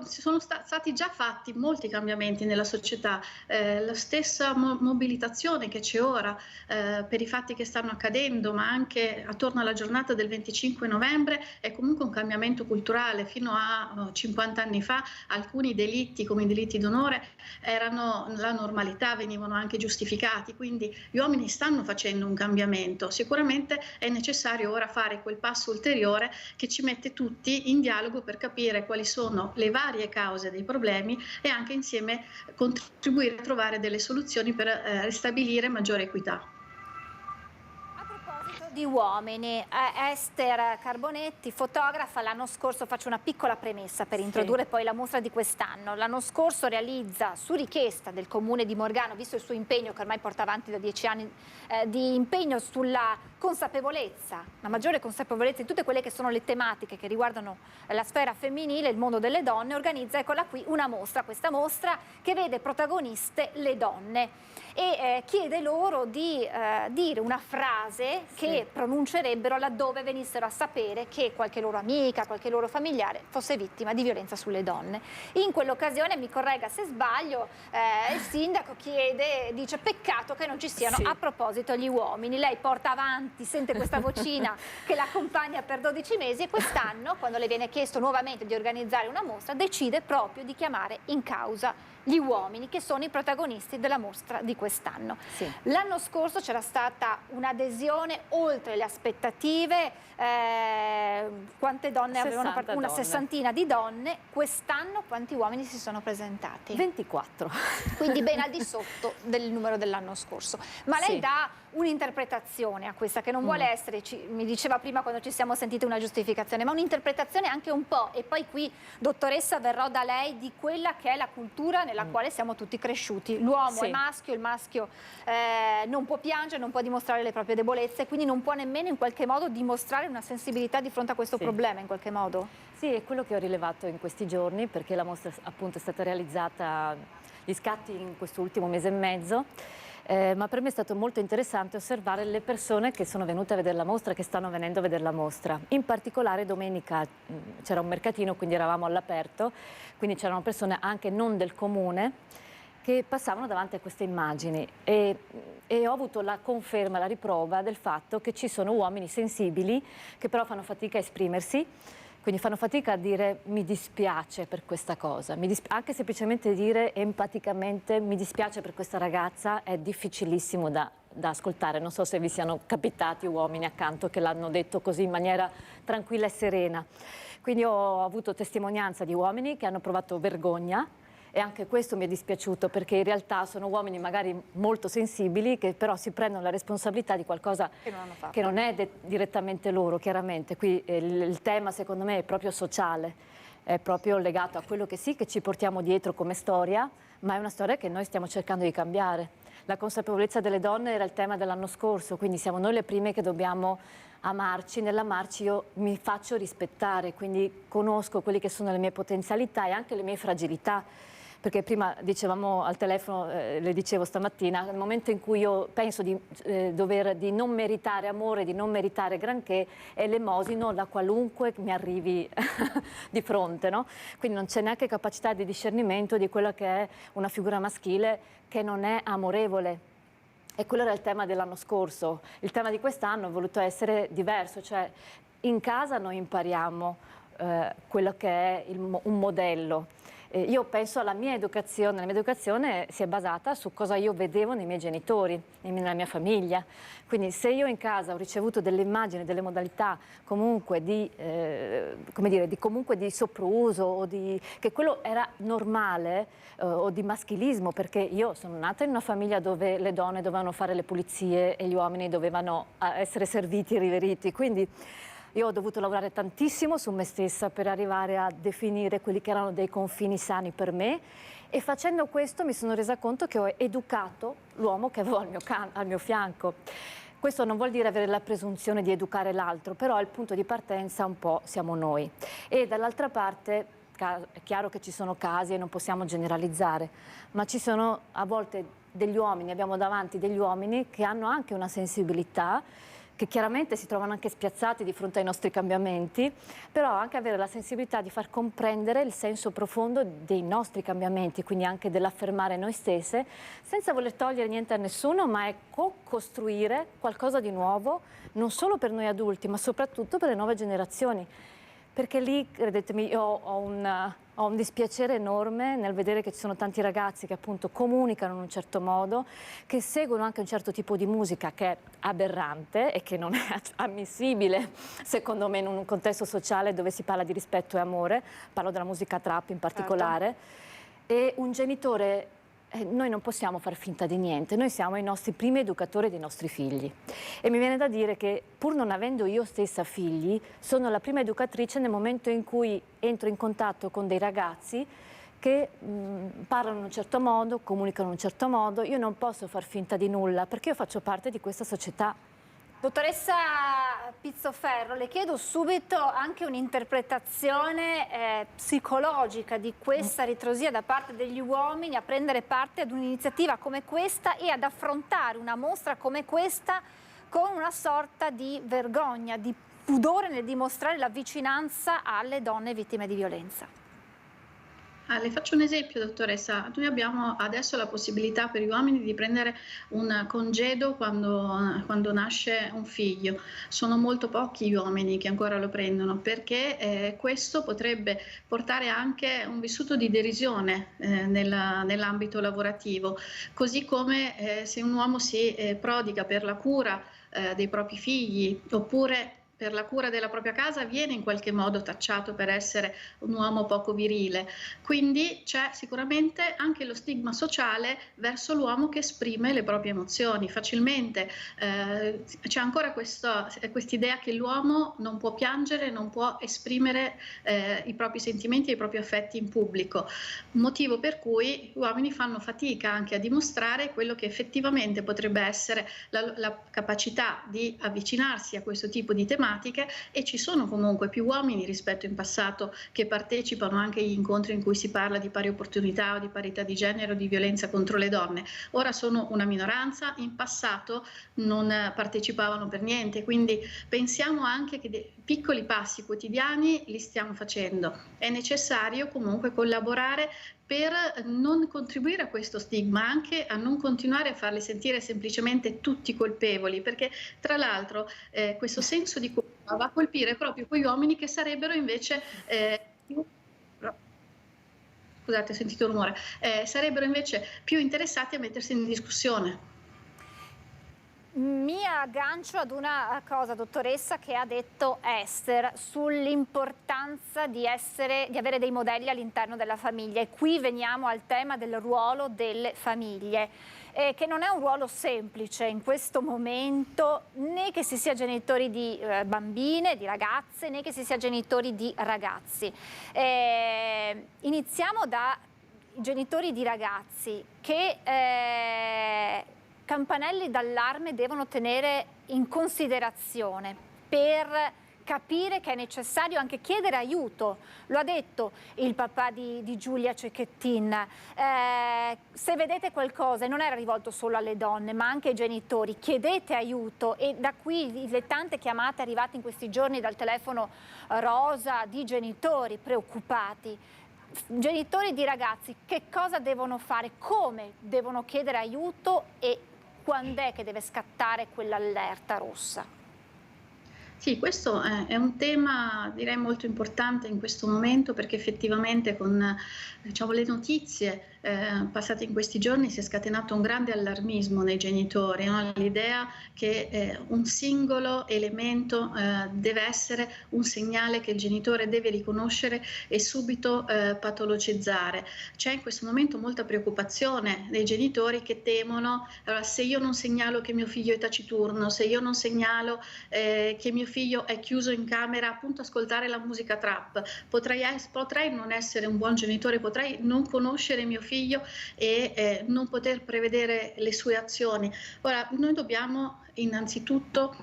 Sono stati già fatti molti cambiamenti nella società, la stessa mobilitazione che c'è ora per i fatti che stanno accadendo, ma anche attorno alla giornata del 25 novembre è comunque un cambiamento culturale. Fino a 50 anni fa alcuni delitti, come i delitti d'onore, erano la normalità, venivano anche giustificati, quindi gli uomini stanno facendo un cambiamento. Sicuramente è necessario ora fare quel passo ulteriore che ci mette tutti in dialogo per capire quali sono le varie cause dei problemi e anche insieme contribuire a trovare delle soluzioni per ristabilire maggiore equità. A proposito di uomini. Esther Carbonetti, fotografa, l'anno scorso, faccio una piccola premessa per introdurre poi la mostra di quest'anno. L'anno scorso realizza, su richiesta del comune di Morgano, visto il suo impegno che ormai porta avanti da 10 anni, di impegno sulla consapevolezza, la maggiore consapevolezza di tutte quelle che sono le tematiche che riguardano la sfera femminile, il mondo delle donne, organizza, eccola qui, una mostra, questa mostra che vede protagoniste le donne e chiede loro di dire una frase che pronuncerebbero laddove venissero a sapere che qualche loro amica, qualche loro familiare fosse vittima di violenza sulle donne. In quell'occasione, mi corregga se sbaglio, il sindaco dice peccato che non ci siano a proposito gli uomini. Lei porta avanti, sente questa vocina che l'accompagna per 12 mesi e quest'anno, quando le viene chiesto nuovamente di organizzare una mostra, decide proprio di chiamare in causa gli uomini che sono i protagonisti della mostra di quest'anno. L'anno scorso c'era stata un'adesione oltre le aspettative, quante donne avevano partecipato? Una sessantina di donne. Quest'anno quanti uomini si sono presentati? 24. Quindi ben al di sotto del numero dell'anno scorso. Ma lei dà un'interpretazione a questa, che non vuole essere, mi diceva prima quando ci siamo sentite, una giustificazione, ma un'interpretazione anche un po', e poi qui, dottoressa, verrò da lei, di quella che è la cultura nella quale siamo tutti cresciuti. L'uomo è maschio, il maschio non può piangere, non può dimostrare le proprie debolezze, quindi non può nemmeno in qualche modo dimostrare una sensibilità di fronte a questo problema, in qualche modo? Sì, è quello che ho rilevato in questi giorni, perché la mostra appunto è stata realizzata, gli scatti in questo ultimo mese e mezzo. Ma per me è stato molto interessante osservare le persone che sono venute a vedere la mostra, che stanno venendo a vedere la mostra. In particolare domenica c'era un mercatino, quindi eravamo all'aperto, quindi c'erano persone anche non del comune che passavano davanti a queste immagini e ho avuto la conferma, la riprova del fatto che ci sono uomini sensibili che però fanno fatica a esprimersi. Quindi fanno fatica a dire mi dispiace per questa cosa, anche semplicemente dire empaticamente mi dispiace per questa ragazza è difficilissimo da ascoltare. Non so se vi siano capitati uomini accanto che l'hanno detto così in maniera tranquilla e serena. Quindi ho avuto testimonianza di uomini che hanno provato vergogna. E anche questo mi è dispiaciuto, perché in realtà sono uomini magari molto sensibili che però si prendono la responsabilità di qualcosa che non è direttamente loro, chiaramente. Qui il tema secondo me è proprio sociale, è proprio legato a quello che ci portiamo dietro come storia, ma è una storia che noi stiamo cercando di cambiare. La consapevolezza delle donne era il tema dell'anno scorso, quindi siamo noi le prime che dobbiamo amarci. Nell'amarci io mi faccio rispettare, quindi conosco quelle che sono le mie potenzialità e anche le mie fragilità. Perché prima dicevamo al telefono, le dicevo stamattina, nel momento in cui io penso di non meritare amore, di non meritare granché, elemosino da qualunque mi arrivi di fronte, no? Quindi non c'è neanche capacità di discernimento di quella che è una figura maschile che non è amorevole. E quello era il tema dell'anno scorso. Il tema di quest'anno è voluto essere diverso, cioè in casa noi impariamo quello che è un modello. Io penso alla mia educazione, la mia educazione si è basata su cosa io vedevo nei miei genitori, nella mia famiglia. Quindi se io in casa ho ricevuto delle immagini, delle modalità comunque di sopruso, o che quello era normale, o di maschilismo, perché io sono nata in una famiglia dove le donne dovevano fare le pulizie e gli uomini dovevano essere serviti e riveriti. Quindi io ho dovuto lavorare tantissimo su me stessa per arrivare a definire quelli che erano dei confini sani per me, e facendo questo mi sono resa conto che ho educato l'uomo che avevo al mio fianco. Questo non vuol dire avere la presunzione di educare l'altro, però il punto di partenza un po' siamo noi. E dall'altra parte è chiaro che ci sono casi e non possiamo generalizzare, ma ci sono a volte degli uomini, abbiamo davanti degli uomini che hanno anche una sensibilità, che chiaramente si trovano anche spiazzati di fronte ai nostri cambiamenti, però anche avere la sensibilità di far comprendere il senso profondo dei nostri cambiamenti, quindi anche dell'affermare noi stesse, senza voler togliere niente a nessuno, ma è co-costruire qualcosa di nuovo, non solo per noi adulti, ma soprattutto per le nuove generazioni. Perché lì, credetemi, io ho un dispiacere enorme nel vedere che ci sono tanti ragazzi che appunto comunicano in un certo modo, che seguono anche un certo tipo di musica che è aberrante e che non è ammissibile, secondo me, in un contesto sociale dove si parla di rispetto e amore. Parlo della musica trap in particolare. E un genitore noi non possiamo far finta di niente, noi siamo i nostri primi educatori dei nostri figli e mi viene da dire che pur non avendo io stessa figli, sono la prima educatrice nel momento in cui entro in contatto con dei ragazzi che parlano in un certo modo, comunicano in un certo modo. Io non posso far finta di nulla perché io faccio parte di questa società. Dottoressa Pizzoferro, le chiedo subito anche un'interpretazione psicologica di questa ritrosia da parte degli uomini a prendere parte ad un'iniziativa come questa e ad affrontare una mostra come questa con una sorta di vergogna, di pudore nel dimostrare la vicinanza alle donne vittime di violenza. Le faccio un esempio, dottoressa. Noi abbiamo adesso la possibilità per gli uomini di prendere un congedo quando nasce un figlio. Sono molto pochi gli uomini che ancora lo prendono perché questo potrebbe portare anche un vissuto di derisione nell'ambito lavorativo, così come se un uomo si prodiga per la cura dei propri figli oppure per la cura della propria casa viene in qualche modo tacciato per essere un uomo poco virile. Quindi c'è sicuramente anche lo stigma sociale verso l'uomo che esprime le proprie emozioni facilmente. C'è ancora quest'idea che l'uomo non può piangere, non può esprimere i propri sentimenti e i propri affetti in pubblico, motivo per cui gli uomini fanno fatica anche a dimostrare quello che effettivamente potrebbe essere la capacità di avvicinarsi a questo tipo di tematiche, e ci sono comunque più uomini rispetto in passato che partecipano anche agli incontri in cui si parla di pari opportunità o di parità di genere o di violenza contro le donne. Ora sono una minoranza, in passato non partecipavano per niente, quindi pensiamo anche che dei piccoli passi quotidiani li stiamo facendo. È necessario comunque collaborare per non contribuire a questo stigma, anche a non continuare a farli sentire semplicemente tutti colpevoli, perché tra l'altro questo senso di colpa va a colpire proprio quegli uomini che sarebbero invece scusate, ho sentito rumore, sarebbero invece più interessati a mettersi in discussione. Mi aggancio ad una cosa, dottoressa, che ha detto Esther sull'importanza di avere dei modelli all'interno della famiglia, e qui veniamo al tema del ruolo delle famiglie, che non è un ruolo semplice in questo momento, né che si sia genitori di bambine, di ragazze, né che si sia genitori di ragazzi. Iniziamo dai genitori di ragazzi che campanelli d'allarme devono tenere in considerazione per capire che è necessario anche chiedere aiuto. Lo ha detto il papà di Giulia Cecchettin. Se vedete qualcosa, e non era rivolto solo alle donne ma anche ai genitori, chiedete aiuto, e da qui le tante chiamate arrivate in questi giorni dal telefono rosa di genitori preoccupati. Genitori di ragazzi, che cosa devono fare, come devono chiedere aiuto e quando è che deve scattare quell'allerta rossa? Sì, questo è un tema direi molto importante in questo momento, perché effettivamente con le notizie passate in questi giorni si è scatenato un grande allarmismo nei genitori, no? L'idea che un singolo elemento deve essere un segnale che il genitore deve riconoscere e subito patologizzare. C'è in questo momento molta preoccupazione dei genitori che temono, allora, se io non segnalo che mio figlio è taciturno, se io non segnalo che mio figlio è chiuso in camera appunto a ascoltare la musica trap, potrei non essere un buon genitore, potrei non conoscere mio figlio e non poter prevedere le sue azioni. Ora, noi dobbiamo innanzitutto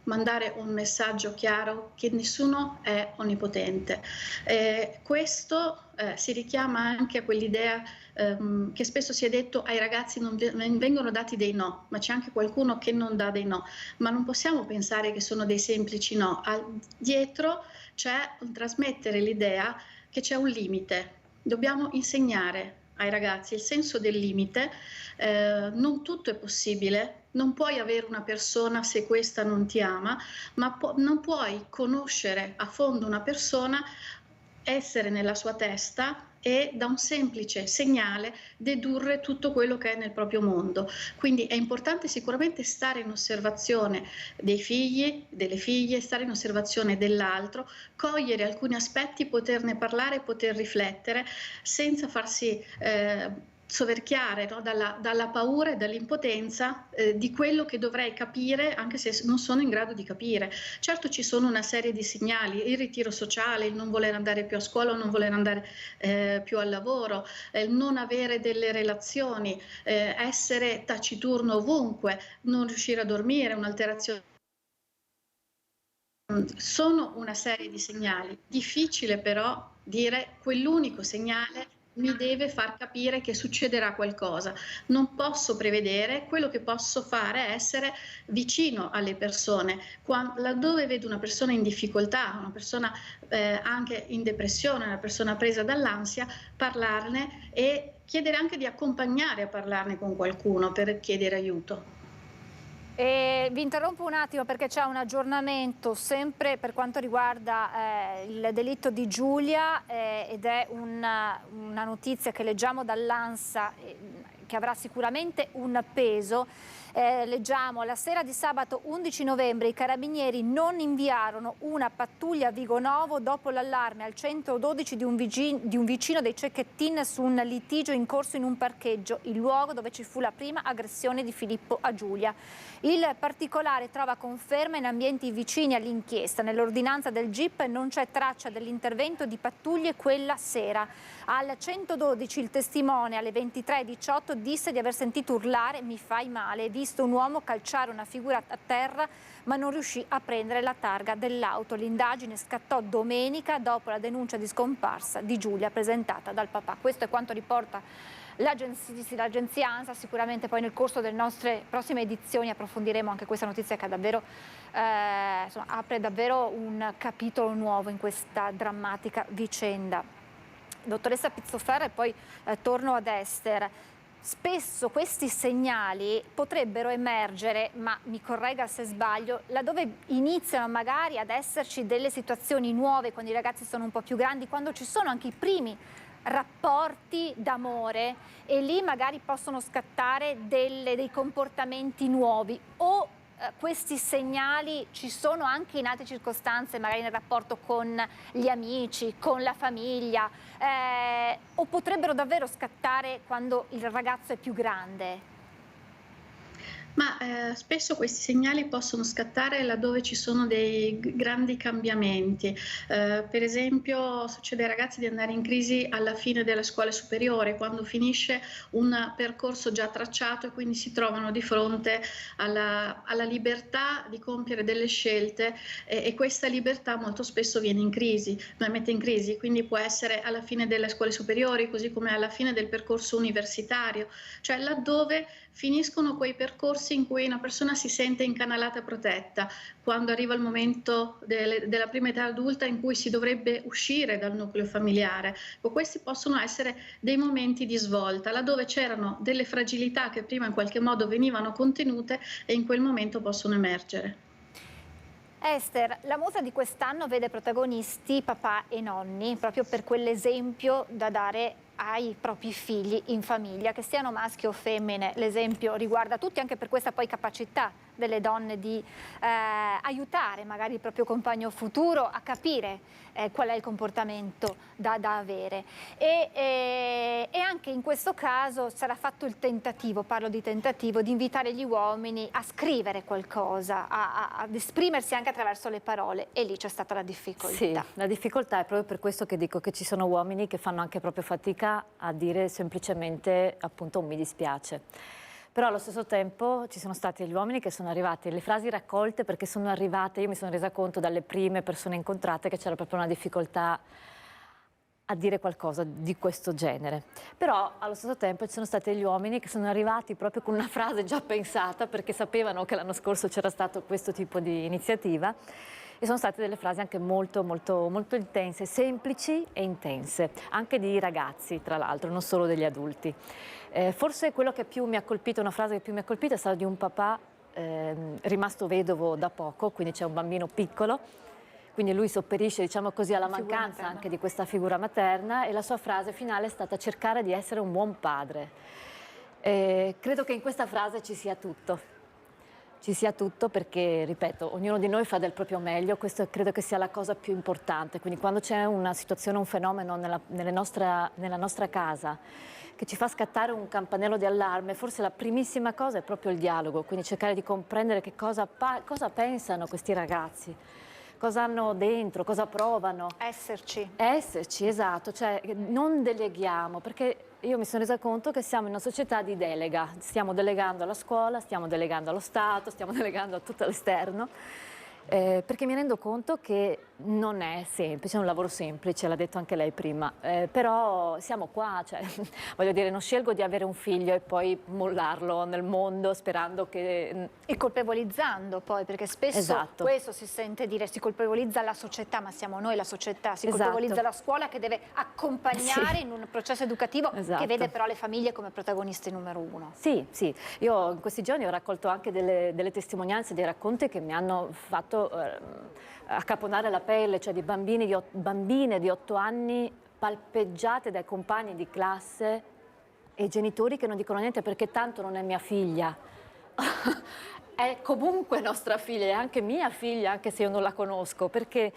mandare un messaggio chiaro che nessuno è onnipotente. Questo si richiama anche a quell'idea che spesso si è detto: ai ragazzi non vengono dati dei no, ma c'è anche qualcuno che non dà dei no, ma non possiamo pensare che sono dei semplici no. Dietro c'è un trasmettere l'idea che c'è un limite. Dobbiamo insegnare ai ragazzi il senso del limite. Non tutto è possibile, non puoi avere una persona se questa non ti ama, ma non puoi conoscere a fondo una persona, essere nella sua testa e da un semplice segnale dedurre tutto quello che è nel proprio mondo. Quindi è importante sicuramente stare in osservazione dei figli, delle figlie, stare in osservazione dell'altro, cogliere alcuni aspetti, poterne parlare, poter riflettere senza farsi soverchiare, no? dalla paura e dall'impotenza di quello che dovrei capire, anche se non sono in grado di capire. Certo, ci sono una serie di segnali: il ritiro sociale, il non voler andare più a scuola, non voler andare più al lavoro, non avere delle relazioni, essere taciturno ovunque, non riuscire a dormire, un'alterazione. Sono una serie di segnali. Difficile però dire quell'unico segnale mi deve far capire che succederà qualcosa. Non posso prevedere, quello che posso fare è essere vicino alle persone. Laddove vedo una persona in difficoltà, una persona anche in depressione, una persona presa dall'ansia, parlarne e chiedere anche di accompagnare a parlarne con qualcuno per chiedere aiuto. Vi interrompo un attimo perché c'è un aggiornamento sempre per quanto riguarda il delitto di Giulia ed è una notizia che leggiamo dall'ANSA che avrà sicuramente un peso. Leggiamo: la sera di sabato 11 novembre i carabinieri non inviarono una pattuglia a Vigonovo dopo l'allarme al 112 di un vicino dei Cecchettin su un litigio in corso in un parcheggio, il luogo dove ci fu la prima aggressione di Filippo a Giulia. Il particolare trova conferma in ambienti vicini all'inchiesta. Nell'ordinanza del GIP non c'è traccia dell'intervento di pattuglie quella sera. Al 112 il testimone alle 23:18 disse di aver sentito urlare "mi fai male" e visto un uomo calciare una figura a terra, ma non riuscì a prendere la targa dell'auto. L'indagine scattò domenica dopo la denuncia di scomparsa di Giulia presentata dal papà. Questo è quanto riporta l'agenzia ANSA. Sicuramente poi nel corso delle nostre prossime edizioni approfondiremo anche questa notizia che davvero apre davvero un capitolo nuovo in questa drammatica vicenda. Dottoressa Pizzoferra, e poi torno ad Ester. Spesso questi segnali potrebbero emergere, ma mi corregga se sbaglio, laddove iniziano magari ad esserci delle situazioni nuove, quando i ragazzi sono un po' più grandi, quando ci sono anche i primi rapporti d'amore e lì magari possono scattare dei comportamenti nuovi, o questi segnali ci sono anche in altre circostanze, magari nel rapporto con gli amici, con la famiglia, o potrebbero davvero scattare quando il ragazzo è più grande? Ma spesso questi segnali possono scattare laddove ci sono dei grandi cambiamenti. Per esempio succede ai ragazzi di andare in crisi alla fine della scuola superiore, quando finisce un percorso già tracciato e quindi si trovano di fronte alla libertà di compiere delle scelte e questa libertà molto spesso viene in crisi, mette in crisi, quindi può essere alla fine delle scuole superiori, così come alla fine del percorso universitario, cioè laddove finiscono quei percorsi in cui una persona si sente incanalata e protetta, quando arriva il momento della prima età adulta in cui si dovrebbe uscire dal nucleo familiare. Questi possono essere dei momenti di svolta, laddove c'erano delle fragilità che prima in qualche modo venivano contenute e in quel momento possono emergere. Ester, la mostra di quest'anno vede protagonisti papà e nonni, proprio per quell'esempio da dare ai propri figli in famiglia, che siano maschi o femmine. L'esempio riguarda tutti, anche per questa poi capacità delle donne di aiutare magari il proprio compagno futuro a capire qual è il comportamento da avere. E anche in questo caso sarà fatto il tentativo, parlo di tentativo, di invitare gli uomini a scrivere qualcosa, ad esprimersi anche attraverso le parole, e lì c'è stata la difficoltà. Sì, la difficoltà è proprio per questo che dico che ci sono uomini che fanno anche proprio fatica a dire semplicemente appunto un mi dispiace. Però allo stesso tempo ci sono stati gli uomini che sono arrivati, le frasi raccolte perché sono arrivate, io mi sono resa conto dalle prime persone incontrate che c'era proprio una difficoltà a dire qualcosa di questo genere. Però allo stesso tempo ci sono stati gli uomini che sono arrivati proprio con una frase già pensata, perché sapevano che l'anno scorso c'era stato questo tipo di iniziativa, e sono state delle frasi anche molto intense, semplici e intense, anche di ragazzi tra l'altro, non solo degli adulti. Forse quello che più mi ha colpito, una frase che più mi ha colpito, è stata di un papà rimasto vedovo da poco, quindi c'è un bambino piccolo, quindi lui sopperisce, diciamo così, alla mancanza anche di questa figura materna, e la sua frase finale è stata cercare di essere un buon padre. Credo che in questa frase ci sia tutto. ci sia tutto, perché, ripeto, ognuno di noi fa del proprio meglio, questo credo che sia la cosa più importante. Quindi quando c'è una situazione, un fenomeno nella nostra casa che ci fa scattare un campanello di allarme, forse la primissima cosa è proprio il dialogo, quindi cercare di comprendere che cosa pensano questi ragazzi, cosa hanno dentro, cosa provano. Esserci, esatto, cioè non deleghiamo, perché io mi sono resa conto che siamo in una società di delega, stiamo delegando alla scuola, stiamo delegando allo Stato, stiamo delegando a tutto l'esterno, perché mi rendo conto che non è semplice, è un lavoro semplice, l'ha detto anche lei prima, però siamo qua, cioè, voglio dire, non scelgo di avere un figlio e poi mollarlo nel mondo sperando che... E colpevolizzando poi, perché spesso questo si sente dire, si colpevolizza la società, ma siamo noi la società, si colpevolizza la scuola che deve accompagnare in un processo educativo che vede però le famiglie come protagoniste numero uno. Sì, io in questi giorni ho raccolto anche delle testimonianze, dei racconti che mi hanno fatto accaponare la pelle, cioè di bambine di 8 anni palpeggiate dai compagni di classe e genitori che non dicono niente perché tanto non è mia figlia. È comunque nostra figlia, è anche mia figlia, anche se io non la conosco, perché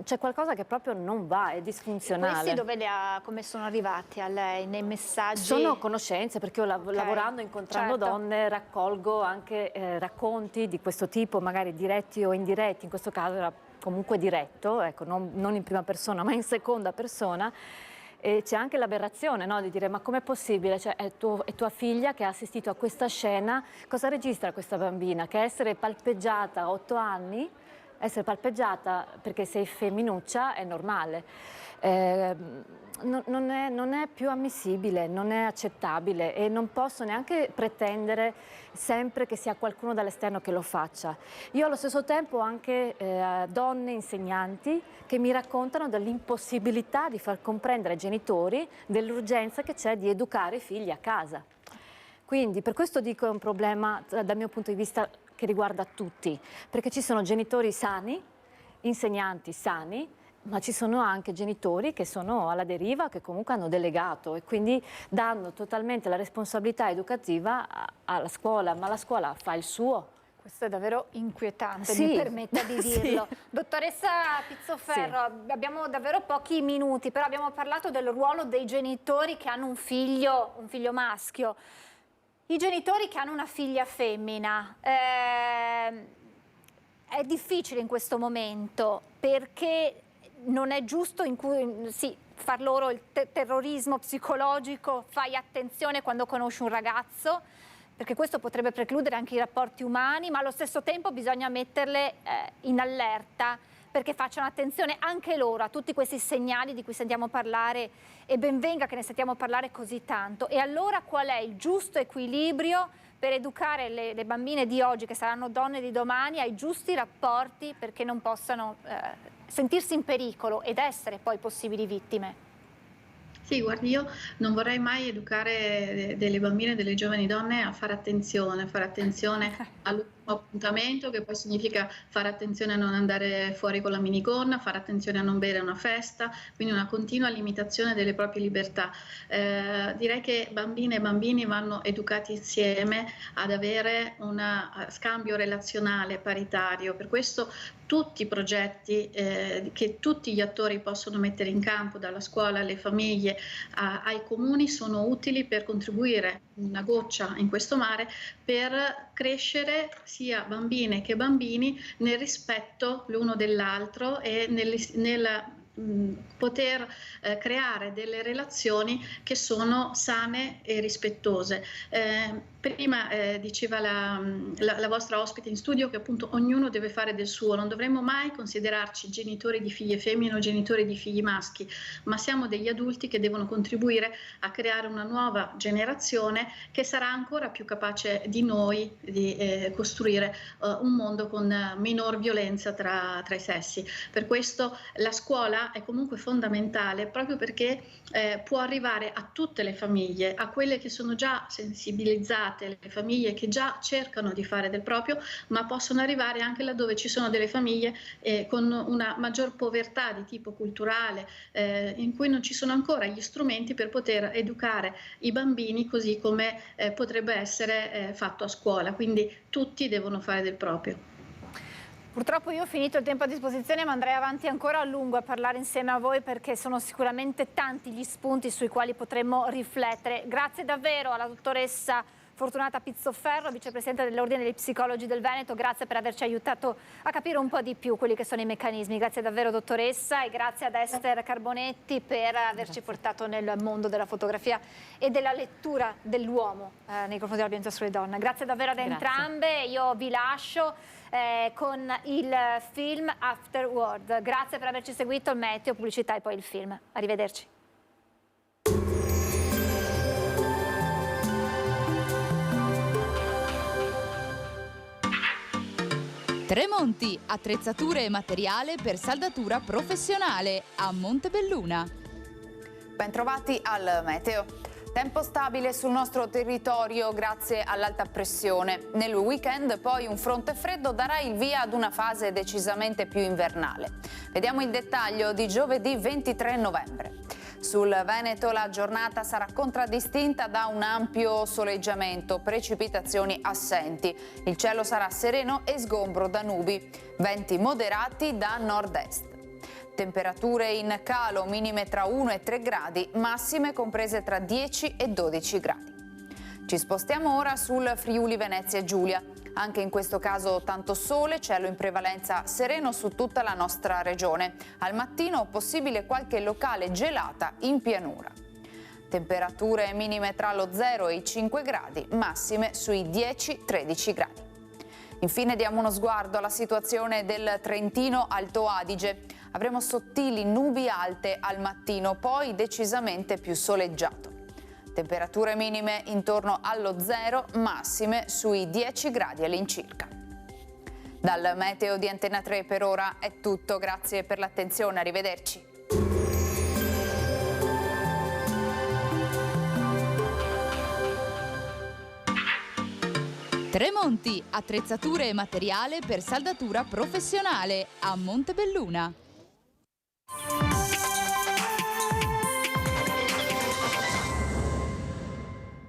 c'è qualcosa che proprio non va, è disfunzionale. E questi come sono arrivati a lei, nei messaggi? Sono conoscenze, perché io lavorando, incontrando donne, raccolgo anche racconti di questo tipo, magari diretti o indiretti, in questo caso era comunque diretto, ecco, non in prima persona, ma in seconda persona. E c'è anche l'aberrazione, no? Di dire ma com'è possibile, cioè, è tua figlia che ha assistito a questa scena, cosa registra questa bambina? Che essere palpeggiata a 8 anni, essere palpeggiata perché sei femminuccia è normale, non è più ammissibile, non è accettabile e non posso neanche pretendere sempre che sia qualcuno dall'esterno che lo faccia. Io allo stesso tempo ho anche donne insegnanti che mi raccontano dell'impossibilità di far comprendere ai genitori dell'urgenza che c'è di educare i figli a casa. Quindi per questo dico è un problema dal mio punto di vista che riguarda tutti, perché ci sono genitori sani, insegnanti sani, ma ci sono anche genitori che sono alla deriva, che comunque hanno delegato e quindi danno totalmente la responsabilità educativa alla scuola, ma la scuola fa il suo. Questo è davvero inquietante, mi permetta di dirlo. Dottoressa Pizzoferro, abbiamo davvero pochi minuti, però abbiamo parlato del ruolo dei genitori che hanno un figlio maschio. I genitori che hanno una figlia femmina, è difficile in questo momento perché non è giusto far loro il terrorismo psicologico, fai attenzione quando conosci un ragazzo, perché questo potrebbe precludere anche i rapporti umani, ma allo stesso tempo bisogna metterle in allerta perché facciano attenzione anche loro a tutti questi segnali di cui sentiamo parlare e ben venga che ne sentiamo parlare così tanto. E allora qual è il giusto equilibrio per educare le bambine di oggi, che saranno donne di domani, ai giusti rapporti perché non possano sentirsi in pericolo ed essere poi possibili vittime? Sì, guardi, io non vorrei mai educare delle bambine, delle giovani donne a fare attenzione all'ultimo appuntamento, che poi significa fare attenzione a non andare fuori con la minigonna, fare attenzione a non bere a una festa, quindi una continua limitazione delle proprie libertà. Direi che bambine e bambini vanno educati insieme ad avere un scambio relazionale paritario. Per questo tutti i progetti che tutti gli attori possono mettere in campo, dalla scuola alle famiglie ai comuni, sono utili per contribuire una goccia in questo mare per crescere sia bambine che bambini nel rispetto l'uno dell'altro e nel poter creare delle relazioni che sono sane e rispettose. Prima diceva la vostra ospite in studio che appunto ognuno deve fare del suo, non dovremmo mai considerarci genitori di figlie femmine o genitori di figli maschi, ma siamo degli adulti che devono contribuire a creare una nuova generazione che sarà ancora più capace di noi di costruire un mondo con minor violenza tra i sessi. Per questo la scuola scuola è comunque fondamentale proprio perché può arrivare a tutte le famiglie, a quelle che sono già sensibilizzate, le famiglie che già cercano di fare del proprio, ma possono arrivare anche laddove ci sono delle famiglie con una maggior povertà di tipo culturale, in cui non ci sono ancora gli strumenti per poter educare i bambini così come potrebbe essere fatto a scuola, quindi tutti devono fare del proprio. Purtroppo io ho finito il tempo a disposizione, ma andrei avanti ancora a lungo a parlare insieme a voi perché sono sicuramente tanti gli spunti sui quali potremmo riflettere. Grazie davvero alla dottoressa Fortunata Pizzoferro, vicepresidente dell'Ordine degli Psicologi del Veneto, grazie per averci aiutato a capire un po' di più quelli che sono i meccanismi. Grazie davvero dottoressa e grazie ad Ester Carbonetti per averci portato nel mondo della fotografia e della lettura dell'uomo nei confronti della violenza sulle donne. Grazie davvero ad entrambe, io vi lascio con il film Afterward. Grazie per averci seguito, il meteo, pubblicità e poi il film. Arrivederci. Tremonti, attrezzature e materiale per saldatura professionale a Montebelluna. Bentrovati al meteo. Tempo stabile sul nostro territorio grazie all'alta pressione. Nel weekend poi un fronte freddo darà il via ad una fase decisamente più invernale. Vediamo il dettaglio di giovedì 23 novembre. Sul Veneto la giornata sarà contraddistinta da un ampio soleggiamento, precipitazioni assenti. Il cielo sarà sereno e sgombro da nubi, venti moderati da nord-est. Temperature in calo, minime tra 1 e 3 gradi, massime comprese tra 10 e 12 gradi. Ci spostiamo ora sul Friuli Venezia Giulia. Anche in questo caso tanto sole, cielo in prevalenza sereno su tutta la nostra regione. Al mattino possibile qualche locale gelata in pianura. Temperature minime tra lo 0 e i 5 gradi, massime sui 10-13 gradi. Infine diamo uno sguardo alla situazione del Trentino Alto Adige. Avremo sottili nubi alte al mattino, poi decisamente più soleggiato. Temperature minime intorno allo 0, massime sui 10 gradi all'incirca. Dal meteo di Antenna 3 per ora è tutto, grazie per l'attenzione, arrivederci. Tremonti, attrezzature e materiale per saldatura professionale a Montebelluna.